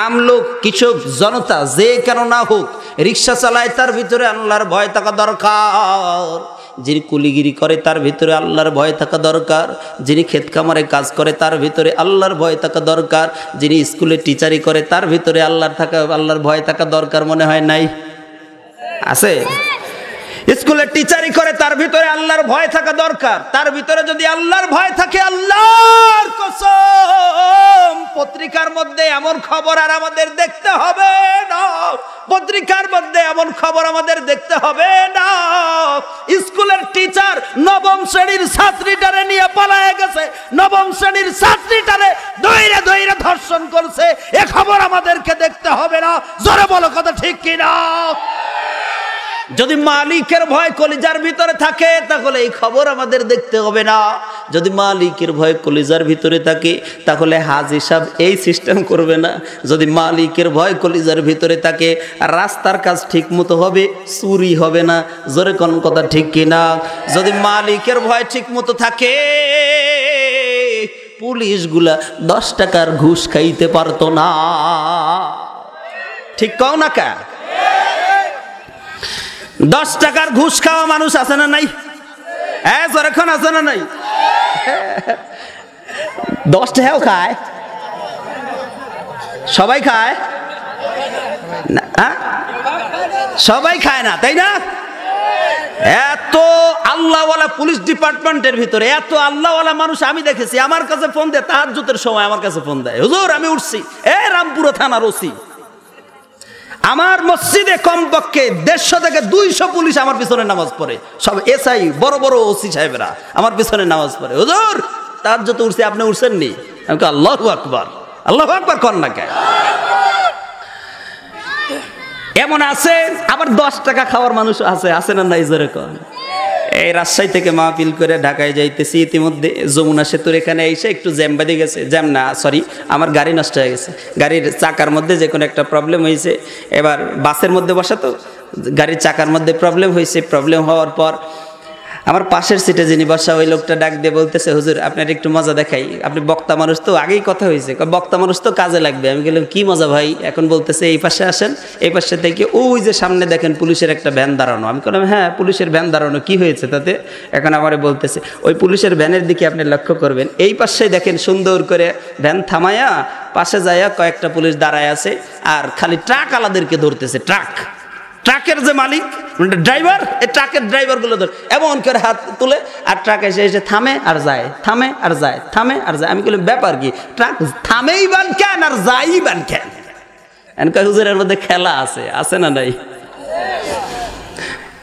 আমলোক, কৃষক, জনতা, যে কেন না হোক, রিক্সা চালায়, তার ভিতরে আল্লাহর ভয় থাকা দরকার। যিনি কুলিগিরি করে তার ভিতরে আল্লাহর ভয় থাকা দরকার। যিনি ক্ষেত খামারে কাজ করে তার ভিতরে আল্লাহর ভয় থাকা দরকার। যিনি স্কুলে টিচারি করে তার ভিতরে আল্লাহর ভয় থাকা দরকার। মনে হয় নাই? আছে? স্কুলে টিচারি করে তার ভিতরে আল্লাহর ভয় থাকা দরকার। তার ভিতরে যদি আল্লাহর ভয় থাকে, আল্লাহর কসম, পত্রিকার মধ্যে এমন খবর আর আমাদের দেখতে হবে না, পত্রিকার মধ্যে এমন খবর আমাদের দেখতে হবে না। স্কুলের টিচার নবম শ্রেণীর ছাত্রীটারে নিয়ে পালায়ে গেছে, নবম শ্রেণীর ছাত্রীটারে ধইরে ধইরে ধর্ষণ করছে, এ খবর আমাদেরকে দেখতে হবে না। জোরে বলো কথা ঠিক কিনা? যদি মালিকের ভয় কলিজার ভিতরে থাকে তাহলে এই খবর আমাদের দেখতে হবে না। যদি মালিকের ভয় কলিজার ভিতরে থাকে তাহলে হাজী সাহেব এই সিস্টেম করবে না। যদি মালিকের ভয় কলিজার ভিতরে থাকে, রাস্তার কাজ ঠিক মতো হবে, চুরি হবে না। জোরে কোন কথা ঠিক কিনা? যদি মালিকের ভয় ঠিক মতো থাকে, পুলিশগুলা 10 টাকার ঘুষ খাইতে পারতো না। ঠিক কও না কা? 10 টাকার ঘুষ খাওয়া মানুষ আছে না নাই? হ্যাঁ, জোরেক্ষণ আছে না নাই? 10 টাকাও খায়, সবাই খায় না? সবাই খায় না, তাই না? এত আল্লাহওয়ালা পুলিশ ডিপার্টমেন্টের ভিতরে এত আল্লাহওয়ালা মানুষ আমি দেখেছি। আমার কাছে ফোন দেয়, তাহাজ্জুদের সময় আমার কাছে ফোন দেয়, হুজুর আমি উঠছি, রামপুরা থানার ওসি। আমার মসজিদে কমপক্ষে 150 থেকে 200 পুলিশ আমার পিছনে নামাজ পড়ে, সব এসআই, বড় বড় ওসি সাহেবরা আমার পিছনে নামাজ পড়ে। হুজুর তাহাজ্জুদ উঠছে, আপনি উঠছেননি? আমি কই আল্লাহু আকবার, আল্লাহু আকবার কর না কে? এমন আছে আবার 10 টাকা খাওয়ার মানুষ আছে, আছে না নাই জোরে কর? এই রাজশাহী থেকে মাহফিল করে ঢাকায় যাইতেছি, ইতিমধ্যে যমুনা সেতুর এখানে এসে একটু জ্যাম বেঁধে গেছে, জ্যাম না সরি, আমার গাড়ি নষ্ট হয়ে গেছে। গাড়ির চাকার মধ্যে যে কোনো একটা প্রবলেম হয়েছে। এবার বাসের মধ্যে বসা তো, গাড়ির চাকার মধ্যে প্রবলেম হয়েছে। প্রবলেম হওয়ার পর আমার পাশের সিটে যিনি বসা ওই লোকটা ডাক দিয়ে বলতেছে, হুজুর আপনার একটু মজা দেখাই, আপনি বক্তা মানুষ তো, আগেই কথা হয়েছে, বক্তা মানুষ তো কাজে লাগবে। আমি বললাম কি মজা ভাই? এখন বলতেছে এই পাশে আসেন, এই পাশে থেকে ওই যে সামনে দেখেন পুলিশের একটা ভ্যান দাঁড়ানো। আমি বললাম হ্যাঁ পুলিশের ভ্যান দাঁড়ানো, কি হয়েছে তাতে? এখন আমারে বলতেছে ওই পুলিশের ভ্যানের দিকে আপনি লক্ষ্য করবেন, এই পাশে দেখেন সুন্দর করে ভ্যান থামায়া পাশে যাইয়া কয়েকটা পুলিশ দাঁড়ায় আছে আর খালি ট্রাক আলাদেরকে ধরতেছে। ট্রাকের যে মালিক ড্রাইভার, এই ট্রাকের ড্রাইভার গুলো ধর এমন করে হাত তুলে, আর ট্রাক এসে এসে থামে আর যায়, থামে আর যায়, থামে আর যায়। আমি বললাম ব্যাপার কি, ট্রাক থামেই বান কেন আর যাই বান কেন? হুজুরের মধ্যে খেলা আছে না নাই?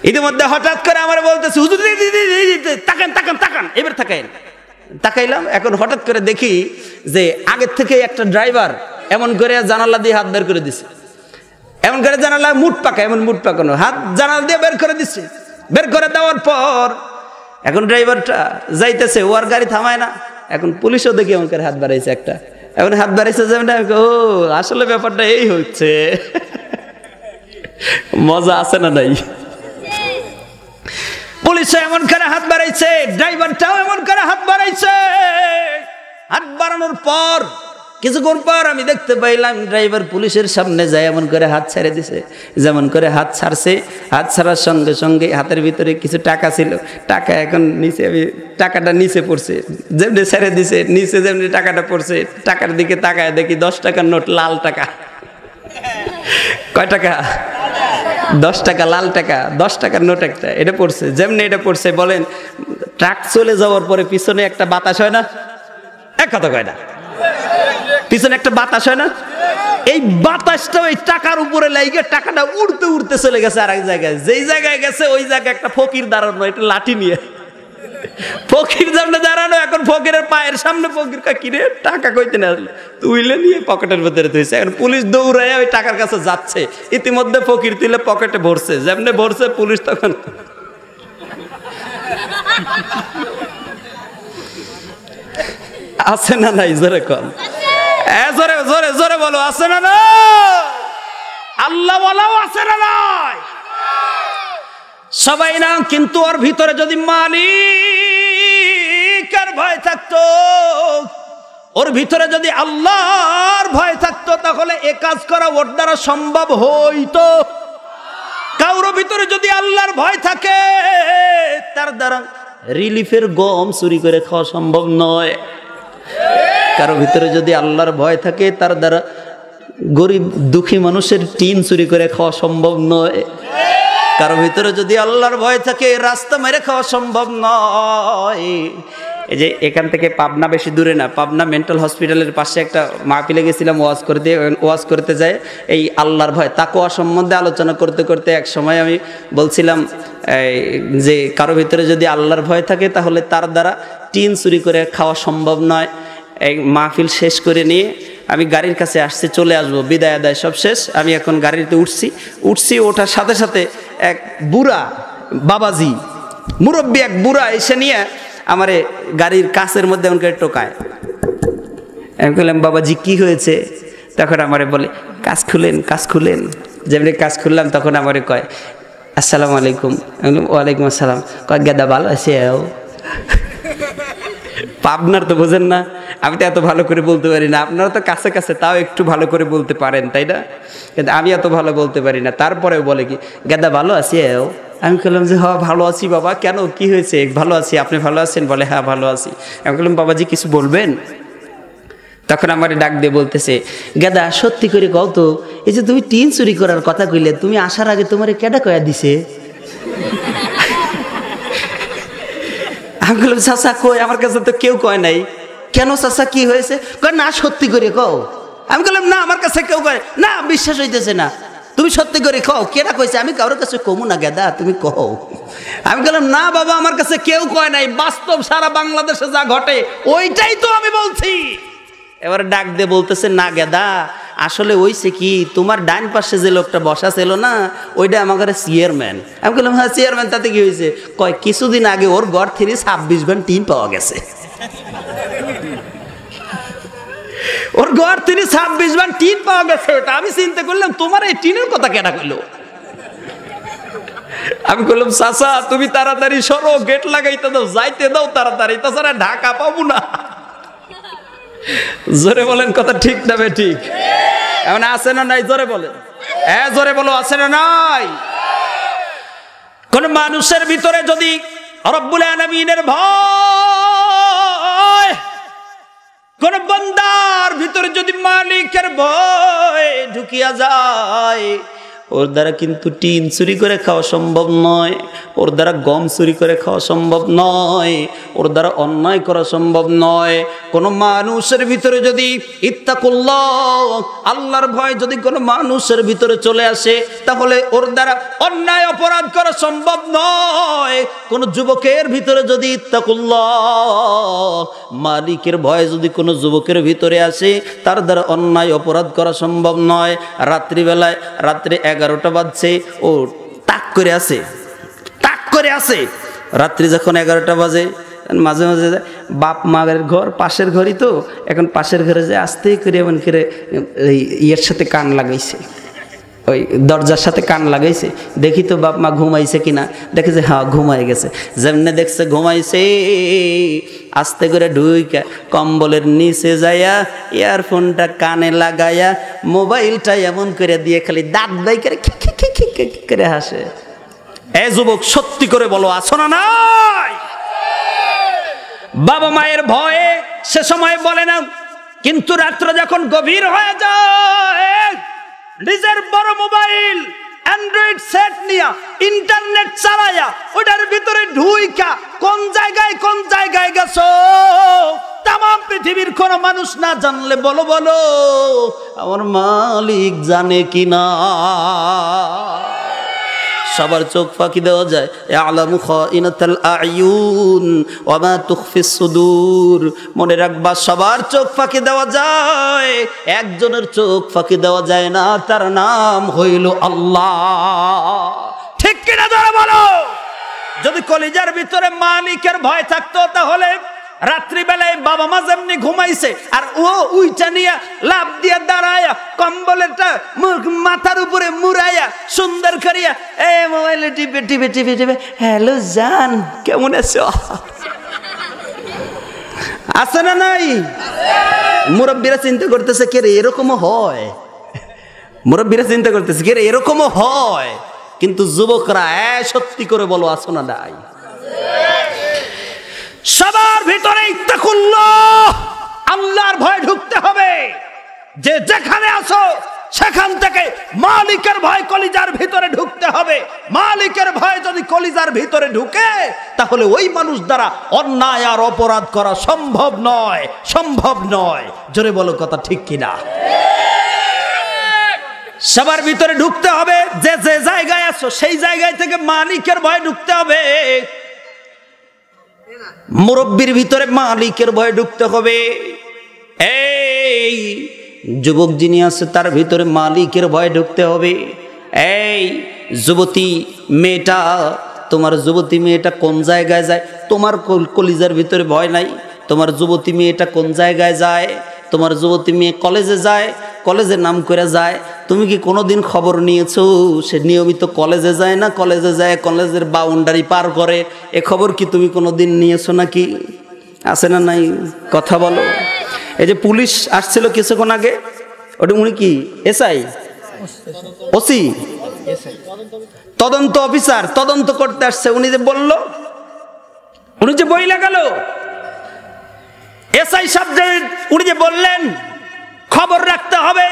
ইতিমধ্যে হঠাৎ করে আমার বলতেছে হুজুর তাকান তাকান তাকান, এবার তাকাইলাম। এখন হঠাৎ করে দেখি যে আগের থেকে একটা ড্রাইভার এমন করে জানালা দিয়ে হাত বের করে দিছে, এমন করে জানালা মুঠ পাকা, এমন মুঠ পাকানো হাত জানালা দিয়ে বের করে দিচ্ছে। বের করে দেওয়ার পর এখন ড্রাইভারটা যাইতেছে, ও আর গাড়ি থামায় না। এখন পুলিশও দেখি এমন করে হাত বাড়াইছে একটা, এখন হাত বাড়াইছে যে ও আসলে ব্যাপারটা এই হচ্ছে। মজা আছে না নাই? পুলিশও এমন করে হাত বাড়াইছে, ড্রাইভারটাও এমন করে হাত বাড়াইছে। হাত বাড়ানোর পর কিছুক্ষণ পর আমি দেখতে পাইলাম ড্রাইভার পুলিশের সামনে যায় এমন করে হাত ছেড়ে দিছে। যেমন করে হাত ছাড়ছে, হাত ছাড়ার সঙ্গে সঙ্গে হাতের ভিতরে কিছু টাকা ছিল, টাকা এখন নিচে, আমি টাকাটা নিচে পড়ছে, যেমনি ছেড়ে দিছে নিচে যেমনি টাকাটা পড়ছে, টাকার দিকে তাকায় দেখি 10 টাকার নোট, লাল টাকা। কয় টাকা? 10 টাকা, লাল টাকা, 10 টাকার নোট একটা, এটা পড়ছে। যেমনি এটা পড়ছে, বলেন ট্রাক চলে যাওয়ার পরে পিছনে একটা বাতাস হয় না? এক কথা কয় না, পিছনে একটা বাতাস হয় না? এই বাতাসটা ওই টাকার উপরে লাগে টাকাটা উড়তে উড়তে চলে গেছে আরেক জায়গায়। যেই জায়গায় গেছে ওই জায়গায় একটা ফকির দাঁড়ানো, একটা লাঠি নিয়ে ফকির সামনে দাঁড়ানো। এখন ফকিরের পায়ের সামনে ফকির কিরে টাকা কইতে না আসলো, তুইলে নিয়ে পকেটের ভেতরে তুইছে। এখন পুলিশ দৌড়ায় ওই টাকার কাছে যাচ্ছে, ইতিমধ্যে ফকির তুলে পকেটে ভরছে। যেমনি ভরছে পুলিশ তখন আছে না নাই? জোরে কম, জোরে জোরে জোরে বলো, আছে না না? আল্লাহ বলাও আছে না নাই? সবাই না, কিন্তু ওর ভিতরে যদি মালিকের ভয় থাকতো, ওর ভিতরে যদি আল্লাহর ভয় থাকতো, তাহলে এ কাজ করা ওর দ্বারা সম্ভব হইতো। কারোর ভিতরে যদি আল্লাহর ভয় থাকে, তার দ্বারা রিলিফের গম চুরি করে খাওয়া সম্ভব নয়। কারো ভিতরে যদি আল্লাহর ভয় থাকে, তার দ্বারা গরিব দুঃখী মানুষের টিন চুরি করে খাওয়া সম্ভব নয়। কারো ভিতরে যদি আল্লাহর ভয় থাকে, রাস্তা মেরে খাওয়া সম্ভব নয়। এই যে এখান থেকে পাবনা বেশি দূরে না, পাবনা মেন্টাল হসপিটালের পাশে একটা মাহফিলে গেছিলাম ওয়াজ করতে যায় এই আল্লাহর ভয় তাকওয়া সম্বন্ধে আলোচনা করতে করতে এক সময় আমি বলছিলাম যে কারো ভিতরে যদি আল্লাহর ভয় থাকে, তাহলে তার দ্বারা টিন চুরি করে খাওয়া সম্ভব নয়। এই মাহফিল শেষ করে নিয়ে আমি গাড়ির কাছে আসছি, চলে আসবো, বিদায় আদায় সব শেষ। আমি এখন গাড়িতে উঠছি, ওঠার সাথে সাথে এক বুড়া বাবাজি, মুরব্বী এক বুড়া এসে নিয়ে আমারে গাড়ির কাছের মধ্যে এমন করে টোকায়। আমি বললাম বাবাজি কি হয়েছে? তখন আমারে বলে কাজ খুলেন। যেমনি কাজ খুললাম তখন আমারে কয় আসসালামু আলাইকুম। আমি বললাম ওয়ালাইকুম আসসালাম। কয় গেদা ভালো আছে? পাবনার তো বোঝেন না, আমি তো এত ভালো করে বলতে পারি না। আপনারা তো কাছে কাছে তাও একটু ভালো করে বলতে পারেন, তাই না? কিন্তু আমি এত ভালো বলতে পারি না। তারপরেও বলে কি গেদা ভালো আছে? আমি বললাম যে হ্যাঁ ভালো আছি বাবা। কেন, কি হয়েছে? ভালো আছি, আপনি ভালো আছেন? বলে হ্যাঁ ভালো আছি। আমি বললাম বাবাজি কিছু বলবেন? তখন আমার ডাক দিয়ে বলতেছে গেদা সত্যি করে কও তো, এই যে তুমি টিন চুরি করার কথা কইলে, তুমি আসার আগে তোমার কেডা কয়া দিছে? আমি বললাম চাচা কই, আমার কাছে তো কেউ কয় নাই। কেন চাচা কি হয়েছে? কয় না সত্যি করে কও। আমি বললাম না আমার কাছে কেউ কয় না, বিশ্বাস হইতেছে না, তুমি সত্যি করে কও কেডা কইছে? আমি কারোর কাছে কমু না গেদা, তুমি কও। আমি বললাম না বাবা আমার কাছে কেউ কয় নাই, বাস্তব সারা বাংলাদেশে যা ঘটে ওইটাই তো আমি বলছি। এবারে ডাক দিয়ে বলতেছে না গেদা আসলে হইছে কি, তোমার ডান পাশে যে লোকটা বসা ছিল না, ওইটা আমার চেয়ারম্যান। আমি বললাম হ্যাঁ চেয়ারম্যান, তাতে কি হয়েছে? কয় কিছুদিন আগে ওর ঘর থেকে 26 ভান টিন পাওয়া গেছে। ওর ঘর থেকে 26 ভান টিন পাওয়া গেছে। ওটা আমি চিন্তা করলাম তোমার এই টিনের কথা কেনা কইলো। আমি বললাম চাচা তুমি তাড়াতাড়ি সরো, গেট লাগাইতে দাও, যাইতে দাও তাড়াতাড়ি, তাছাড়া ঢাকা পাবো না। জোরে বলেন কথা ঠিক না বে ঠিক? এমন আছে না নাই? জোরে বলেন, জোরে বলো, আছে না নাই? কোন মানুষের ভিতরে যদি রব্বুল আলামিনের ভয়, কোন বান্দার ভিতরে যদি মালিকের ভয় ঢুকিয়া যায়, ওর দ্বারা কিন্তু টিন চুরি করে খাওয়া সম্ভব নয়, ওর দ্বারা গম চুরি করে খাওয়া সম্ভব নয়, ওর দ্বারা অন্যায় করা সম্ভব নয়। কোনো মানুষের ভিতরে যদি ইত্তাকুল্লাহ, আল্লাহর ভয় যদি কোনো মানুষের ভিতরে চলে আসে, তাহলে ওর দ্বারা অন্যায় অপরাধ করা সম্ভব নয়। কোনো যুবকের ভিতরে যদি ইত্তাকুল্লাহ, মালিকের ভয় যদি কোনো যুবকের ভিতরে আসে, তার দ্বারা অন্যায় অপরাধ করা সম্ভব নয়। রাত্রিবেলায়, রাত্রে 11টা বাজছে, ও তাক করে আছে, তাক করে আছে। রাত্রি যখন 11টা বাজে, মাঝে মাঝে বাপ মায়ের ঘর পাশের ঘরই তো, এখন পাশের ঘরে যে আস্তে করে এমন করে ইয়ের সাথে কান লাগাইছে, ওই দরজার সাথে কান লাগাইছে, দেখি তো বাপ মা ঘুমাইছে কিনা। দেখে যে হ্যাঁ ঘুমাই গেছে। যেমনে দেখছে ঘুমাইছে, আস্তে করে ঢুইকা কম্বলের নিচে যাইয়া ইয়ারফোনটা কানে লাগাইয়া মোবাইলটা এমন করে দিয়ে খালি দাঁত বাই করে করে হাসে। এ যুবক, সত্যি করে বলো, আছো না নাই? বাবা মায়ের ভয়ে সে সময় বলে না, কিন্তু রাত্র যখন গভীর হয়ে যায়, নিজের বড় মোবাইল অ্যান্ড্রয়েড সেট নিয়া ইন্টারনেট চালায়া ওটার ভিতরে ঢুইকা কোন জায়গায় গেছো তাম পৃথিবীর কোন মানুষ না জানলে বলো বলো, আমার মালিক জানে কিনা? সবার চোখ ফাঁকি দেওয়া যায়। ইয়ালামু খাইনাতাল আয়ুন ওয়া মা তুখফিস সুদূর। মনে রাখবা, সবার চোখ ফাঁকি দেওয়া যায়, একজনের চোখ ফাঁকি দেওয়া যায় না, তার নাম হইল আল্লাহ। ঠিক কিনা যারা বলো? যদি কলিজার ভিতরে মালিকের ভয় থাকতো, তাহলে রাত্রিবেলায় বাবা মা যেমনি ঘুমাইছে আর ও উইটা নিয়ে লাভ দিয়ে দাঁড়ায়া কম্বলটা মাথার উপরে মুড়াইয়া সুন্দর করিয়া মোবাইলে টিপে টিপে টিপে টিপে, হ্যালো জান কেমন আছো? আছে না নাই? মুরব্বীরা চিন্তা করতেছে, কে রে এরকমও হয়? মুরব্বীরা চিন্তা করতেছে, কে রে এরকমও হয়? কিন্তু যুবকরা সত্যি করে বলো, আছো না নাই? সবার ভিতরে ইত্তাকুল্লাহ, আল্লাহর ভয় ঢুকতে হবে। যে যেখানে আছো সেখান থেকে মালিকের ভয় কলিজার ভিতরে ঢুকতে হবে। মালিকের ভয় যদি কলিজার ভিতরে ঢুকে, তাহলে ওই মানুষ দ্বারা অন্যায় আর অপরাধ করা সম্ভব নয়, সম্ভব নয়। জোরে বলো কথা ঠিক কিনা? সবার ভিতরে ঢুকতে হবে। যে যে জায়গায় আছো সেই জায়গায় থেকে মালিকের ভয় ঢুকতে হবে। মুরব্বীর ভিতরে মালিকের ভয় ঢুকতে হবে। এই যুবক যিনি আছে তার ভিতরে মালিকের ভয় ঢুকতে হবে। এই যুবতী মেয়েটা, তোমার যুবতী মেয়েটা কোন জায়গায় যায়? তোমার কলিজার ভিতরে ভয় নাই? তোমার যুবতী মেয়েটা কোন জায়গায় যায়? তোমার যুবতী মেয়ে কলেজে যায়, কলেজে নাম করে যায়। তুমি কি কোনোদিন খবর নিয়েছো সে নিয়মিত কলেজে যায় না কলেজে যায় কলেজের বাউন্ডারি পার করে? এ খবর কি তুমি কোনোদিন নিয়েছো নাকি? আছে না নাই? কথা বলো। এই যে পুলিশ আসছিল কিছুক্ষণ আগে, ওটা উনি কি এসআই, ওসি, তদন্ত অফিসার, তদন্ত করতে আসছে। উনি যে বলল, উনি যে বইলা গেল এসআই সাহেব, উনি যে বললেন খবর রাখতে হবে।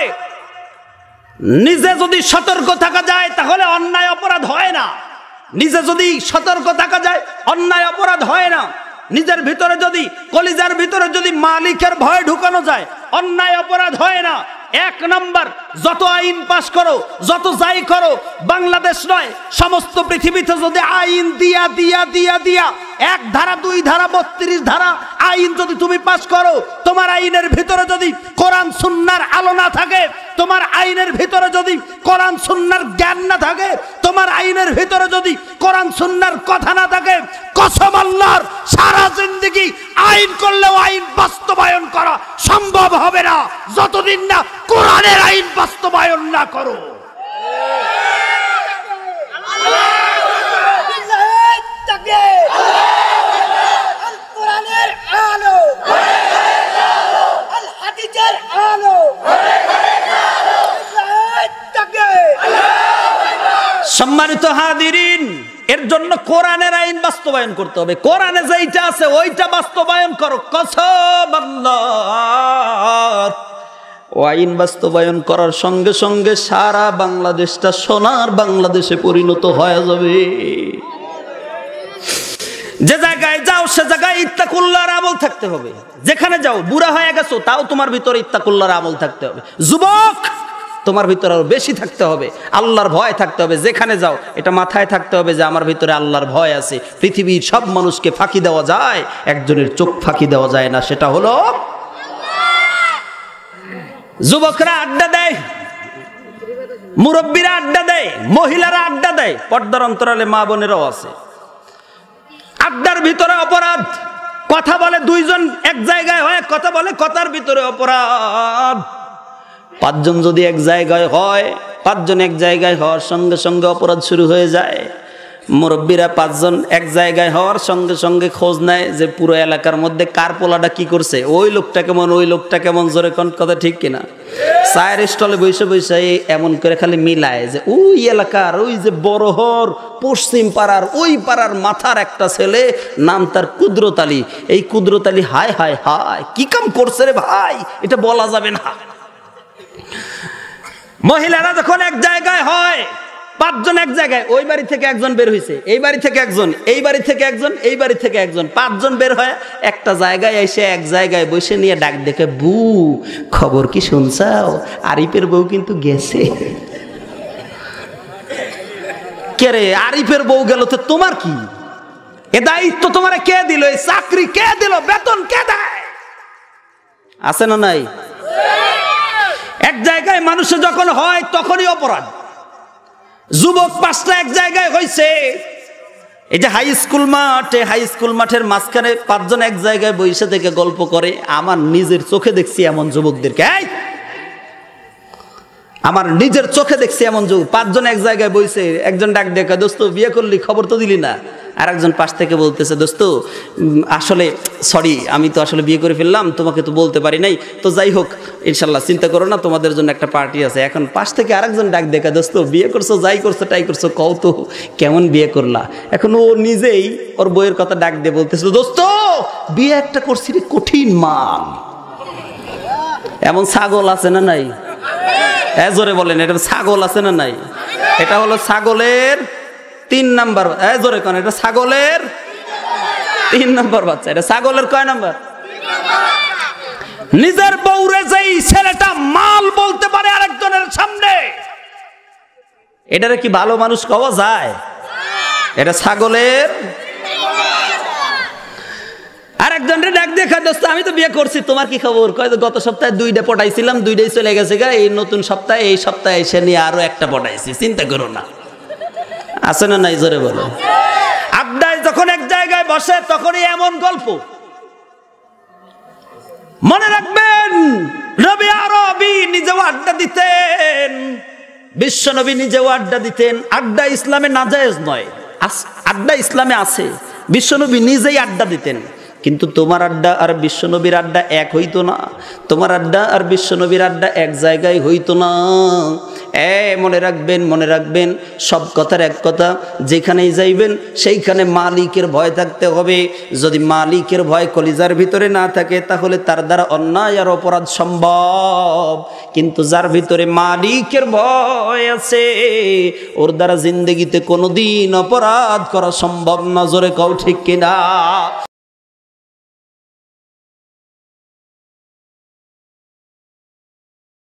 নিজে যদি সতর্ক থাকা যায় তাহলে অন্যায় অপরাধ হয় না। নিজে যদি সতর্ক থাকা যায় অন্যায় অপরাধ হয় না। নিজের ভিতরে যদি, কলিজার ভিতরে যদি মালিকের ভয় ঢুকানো যায়, অন্যায় অপরাধ হয় না। এক নাম্বার, যত আইন পাশ করো, যত যাই করো, বাংলাদেশ নয় সমস্ত পৃথিবীতে যদি আইন দিয়া দিয়া দিয়া দিয়া 1 ধারা 2 ধারা 32 ধারা আইন যদি তুমি পাশ করো, তোমার আইনের ভিতরে যদি কোরআন সুন্নাহর আলো না থাকে, তোমার আইনের ভিতরে যদি কোরআন সুন্নাহর জ্ঞান না থাকে, তোমার আইনের ভিতরে যদি কোরআন সুন্নাহর কথা না থাকে, কসম আল্লাহর, সারা জিন্দেগি আইন করলেও আইন বাস্তবায়ন করা সম্ভব হবে না যতদিন না কোরআনের আইন বাস্তবায়ন না করো। সম্মানিত হাদিরিন, এর জন্য কোরআনের আইন বাস্তবায়ন করতে হবে। কোরআনে যেইটা আছে ওইটা বাস্তবায়ন করো, কসম আল্লাহর। ও আইন বাস্তবায়ন করার সঙ্গে সঙ্গে সারা বাংলাদেশটা সোনার বাংলাদেশে পরিণত হয়ে যাবে। যে জায়গায় যাও সে জায়গায় ইত্তাকুল্লাহর আমল থাকতে হবে। যেখানে যাও, বুড়া হয়ে গেছো তাও তোমার ভিতরে ইত্তাকুল্লাহর আমল থাকতে হবে। যুবক, তোমার ভিতরে আরো বেশি থাকতে হবে, আল্লাহর ভয় থাকতে হবে। যেখানে যাও এটা মাথায় থাকতে হবে যে আমার ভিতরে আল্লাহর ভয় আছে। পৃথিবীর সব মানুষকে ফাঁকি দেওয়া যায়, একজনের চোখ ফাঁকি দেওয়া যায় না, সেটা হলো যুবকরা আড্ডা দেয়, মুরব্বীরা আড্ডা দেয়, মহিলারা আড্ডা দেয়, পর্দার অন্তরালে মা বোনেরাও আছে। আড্ডার ভিতরে অপরাধ, কথা বলে দুইজন এক জায়গায় হয়, কথা বলে কথার ভিতরে অপরাধ। পাঁচজন যদি এক জায়গায় হয়, পাঁচজন এক জায়গায় হওয়ার সঙ্গে সঙ্গে অপরাধ শুরু হয়ে যায়। মুরব্বীরা পাঁচজন এক জায়গায় হওয়ার সঙ্গে সঙ্গে খোঁজ নেয় যে পুরো এলাকার মধ্যে কার পোলাটা কি করছে, ওই লোকটা কেমন, ওই লোকটা কেমন, জোরে কোন কথা ঠিক কিনা। চায়ের স্টলে বসে বসে এমন করে খালি মিলায় যে ওই এলাকার ওই যে বড়হর পশ্চিম পাড়ার ওই পাড়ার মাথার একটা ছেলে, নাম তার কুদরত আলী। এই কুদরত আলী হায় হায় হায় কি কাম করছে রে ভাই, এটা বলা যাবে না। মহিলারা যখন এক জায়গায় হয়, পাঁচজন এক জায়গায়, ওই বাড়ি থেকে একজন বের হয়েছে, এই বাড়ি থেকে একজন, এই বাড়ি থেকে একজন, এই বাড়ি থেকে একজন, পাঁচজন বের হয় একটা জায়গায় এসে এক জায়গায় বসে নিয়ে ডাক দেখে, বু খবর কি শুনছাও, আরিফের বউ কিন্তু গেছে। কে রে, আরিফের বউ গেল তো তোমার কি? এ দায়িত্ব তোমার কে দিল? এই চাকরি কে দিল? বেতন কে দেয়? আছে না নাই? এক জায়গায় মানুষে যখন হয় তখনই অপরাধ। যুবক পাঁচটা এক জায়গায় হয়েছে, এই যে হাই স্কুল মাঠে, হাই স্কুল মাঠের মাঝখানে পাঁচজন এক জায়গায় বসে থেকে গল্প করে। আমার নিজের চোখে দেখছি এমন যুবকদেরকে, আমার নিজের চোখে দেখছি এমন যুবক। পাঁচজন এক জায়গায় বসে, একজন ডাক দেখে, দোস্ত বিয়ে করলি, খবর তো দিলি না। আর একজন পাশ থেকে বলতেছে, দোস্ত আসলে সরি, আমি তো আসলে বিয়ে করে ফেললাম, তোমাকে তো বলতে পারি নাই। তো যাই হোক, ইনশাল্লাহ চিন্তা করো না, তোমাদের জন্য একটা পার্টি আছে। এখন পাশ থেকে আরেকজন ডাক দেখা, দোস্ত বিয়ে করছো, যাই করছো তাই করছো, কও তো কেমন বিয়ে করলা। এখন ও নিজেই ওর বইয়ের কথা ডাক দিয়ে বলতেছিল, দোস্ত বিয়ে একটা করছি রে, কঠিন মাল। এমন ছাগল আছে না নাই? জোরে বলেন, এটা ছাগল আছে না নাই? এটা হলো ছাগলের 3 নাম্বার। জোরে কোন, এটা ছাগলের 3 নাম্বার বাচ্চা। এটা ছাগলের কয় নাম্বার? নিজের বউরে যেই ছেলেটা মাল বলতে পারে আরেকজনের সামনে, এটারে কি ভালো মানুষ কওয়া যায়? এটা ছাগলের। আরেকজনের ডাক দেখা, দোস্ত আমি তো বিয়ে করছি, তোমার কি খবর? কয় গত সপ্তাহে 2টা পটাইছিলাম, 2টাই চলে গেছে গা, এই নতুন সপ্তাহে, এই সপ্তাহে এসে নিয়ে আরো একটা পটাইছি, চিন্তা করো না। আছে না নাই? জোরে বলো। আড্ডায় যখন এক জায়গায় বসে তখনই এমন গল্প। মনে রাখবেন, নবী আরবি নিজেও আড্ডা দিতেন, বিশ্ব নবী নিজেও আড্ডা দিতেন। আড্ডা ইসলামে নাজায়েজ নয়, আড্ডা ইসলামে আছে। বিশ্ব নবী নিজেই আড্ডা দিতেন, কিন্তু তোমার আড্ডা আর বিশ্ব নবীর আড্ডা এক হইতো না। তোমার আড্ডা আর বিশ্ব নবীর আড্ডা এক জায়গায় হইতো না। মনে রাখবেন, মনে রাখবেন, সব কথার এক কথা, যেখানেই যাইবেন সেইখানে মালিকের ভয় থাকতে হবে। যদি মালিকের ভয় কলিজার ভিতরে না থাকে তাহলে তার দ্বারা অন্যায় আর অপরাধ সম্ভব। কিন্তু যার ভিতরে মালিকের ভয় আছে ওর দ্বারা জিন্দেগিতে কোনোদিন অপরাধ করা সম্ভব না। জোরে কও ঠিক কিনা?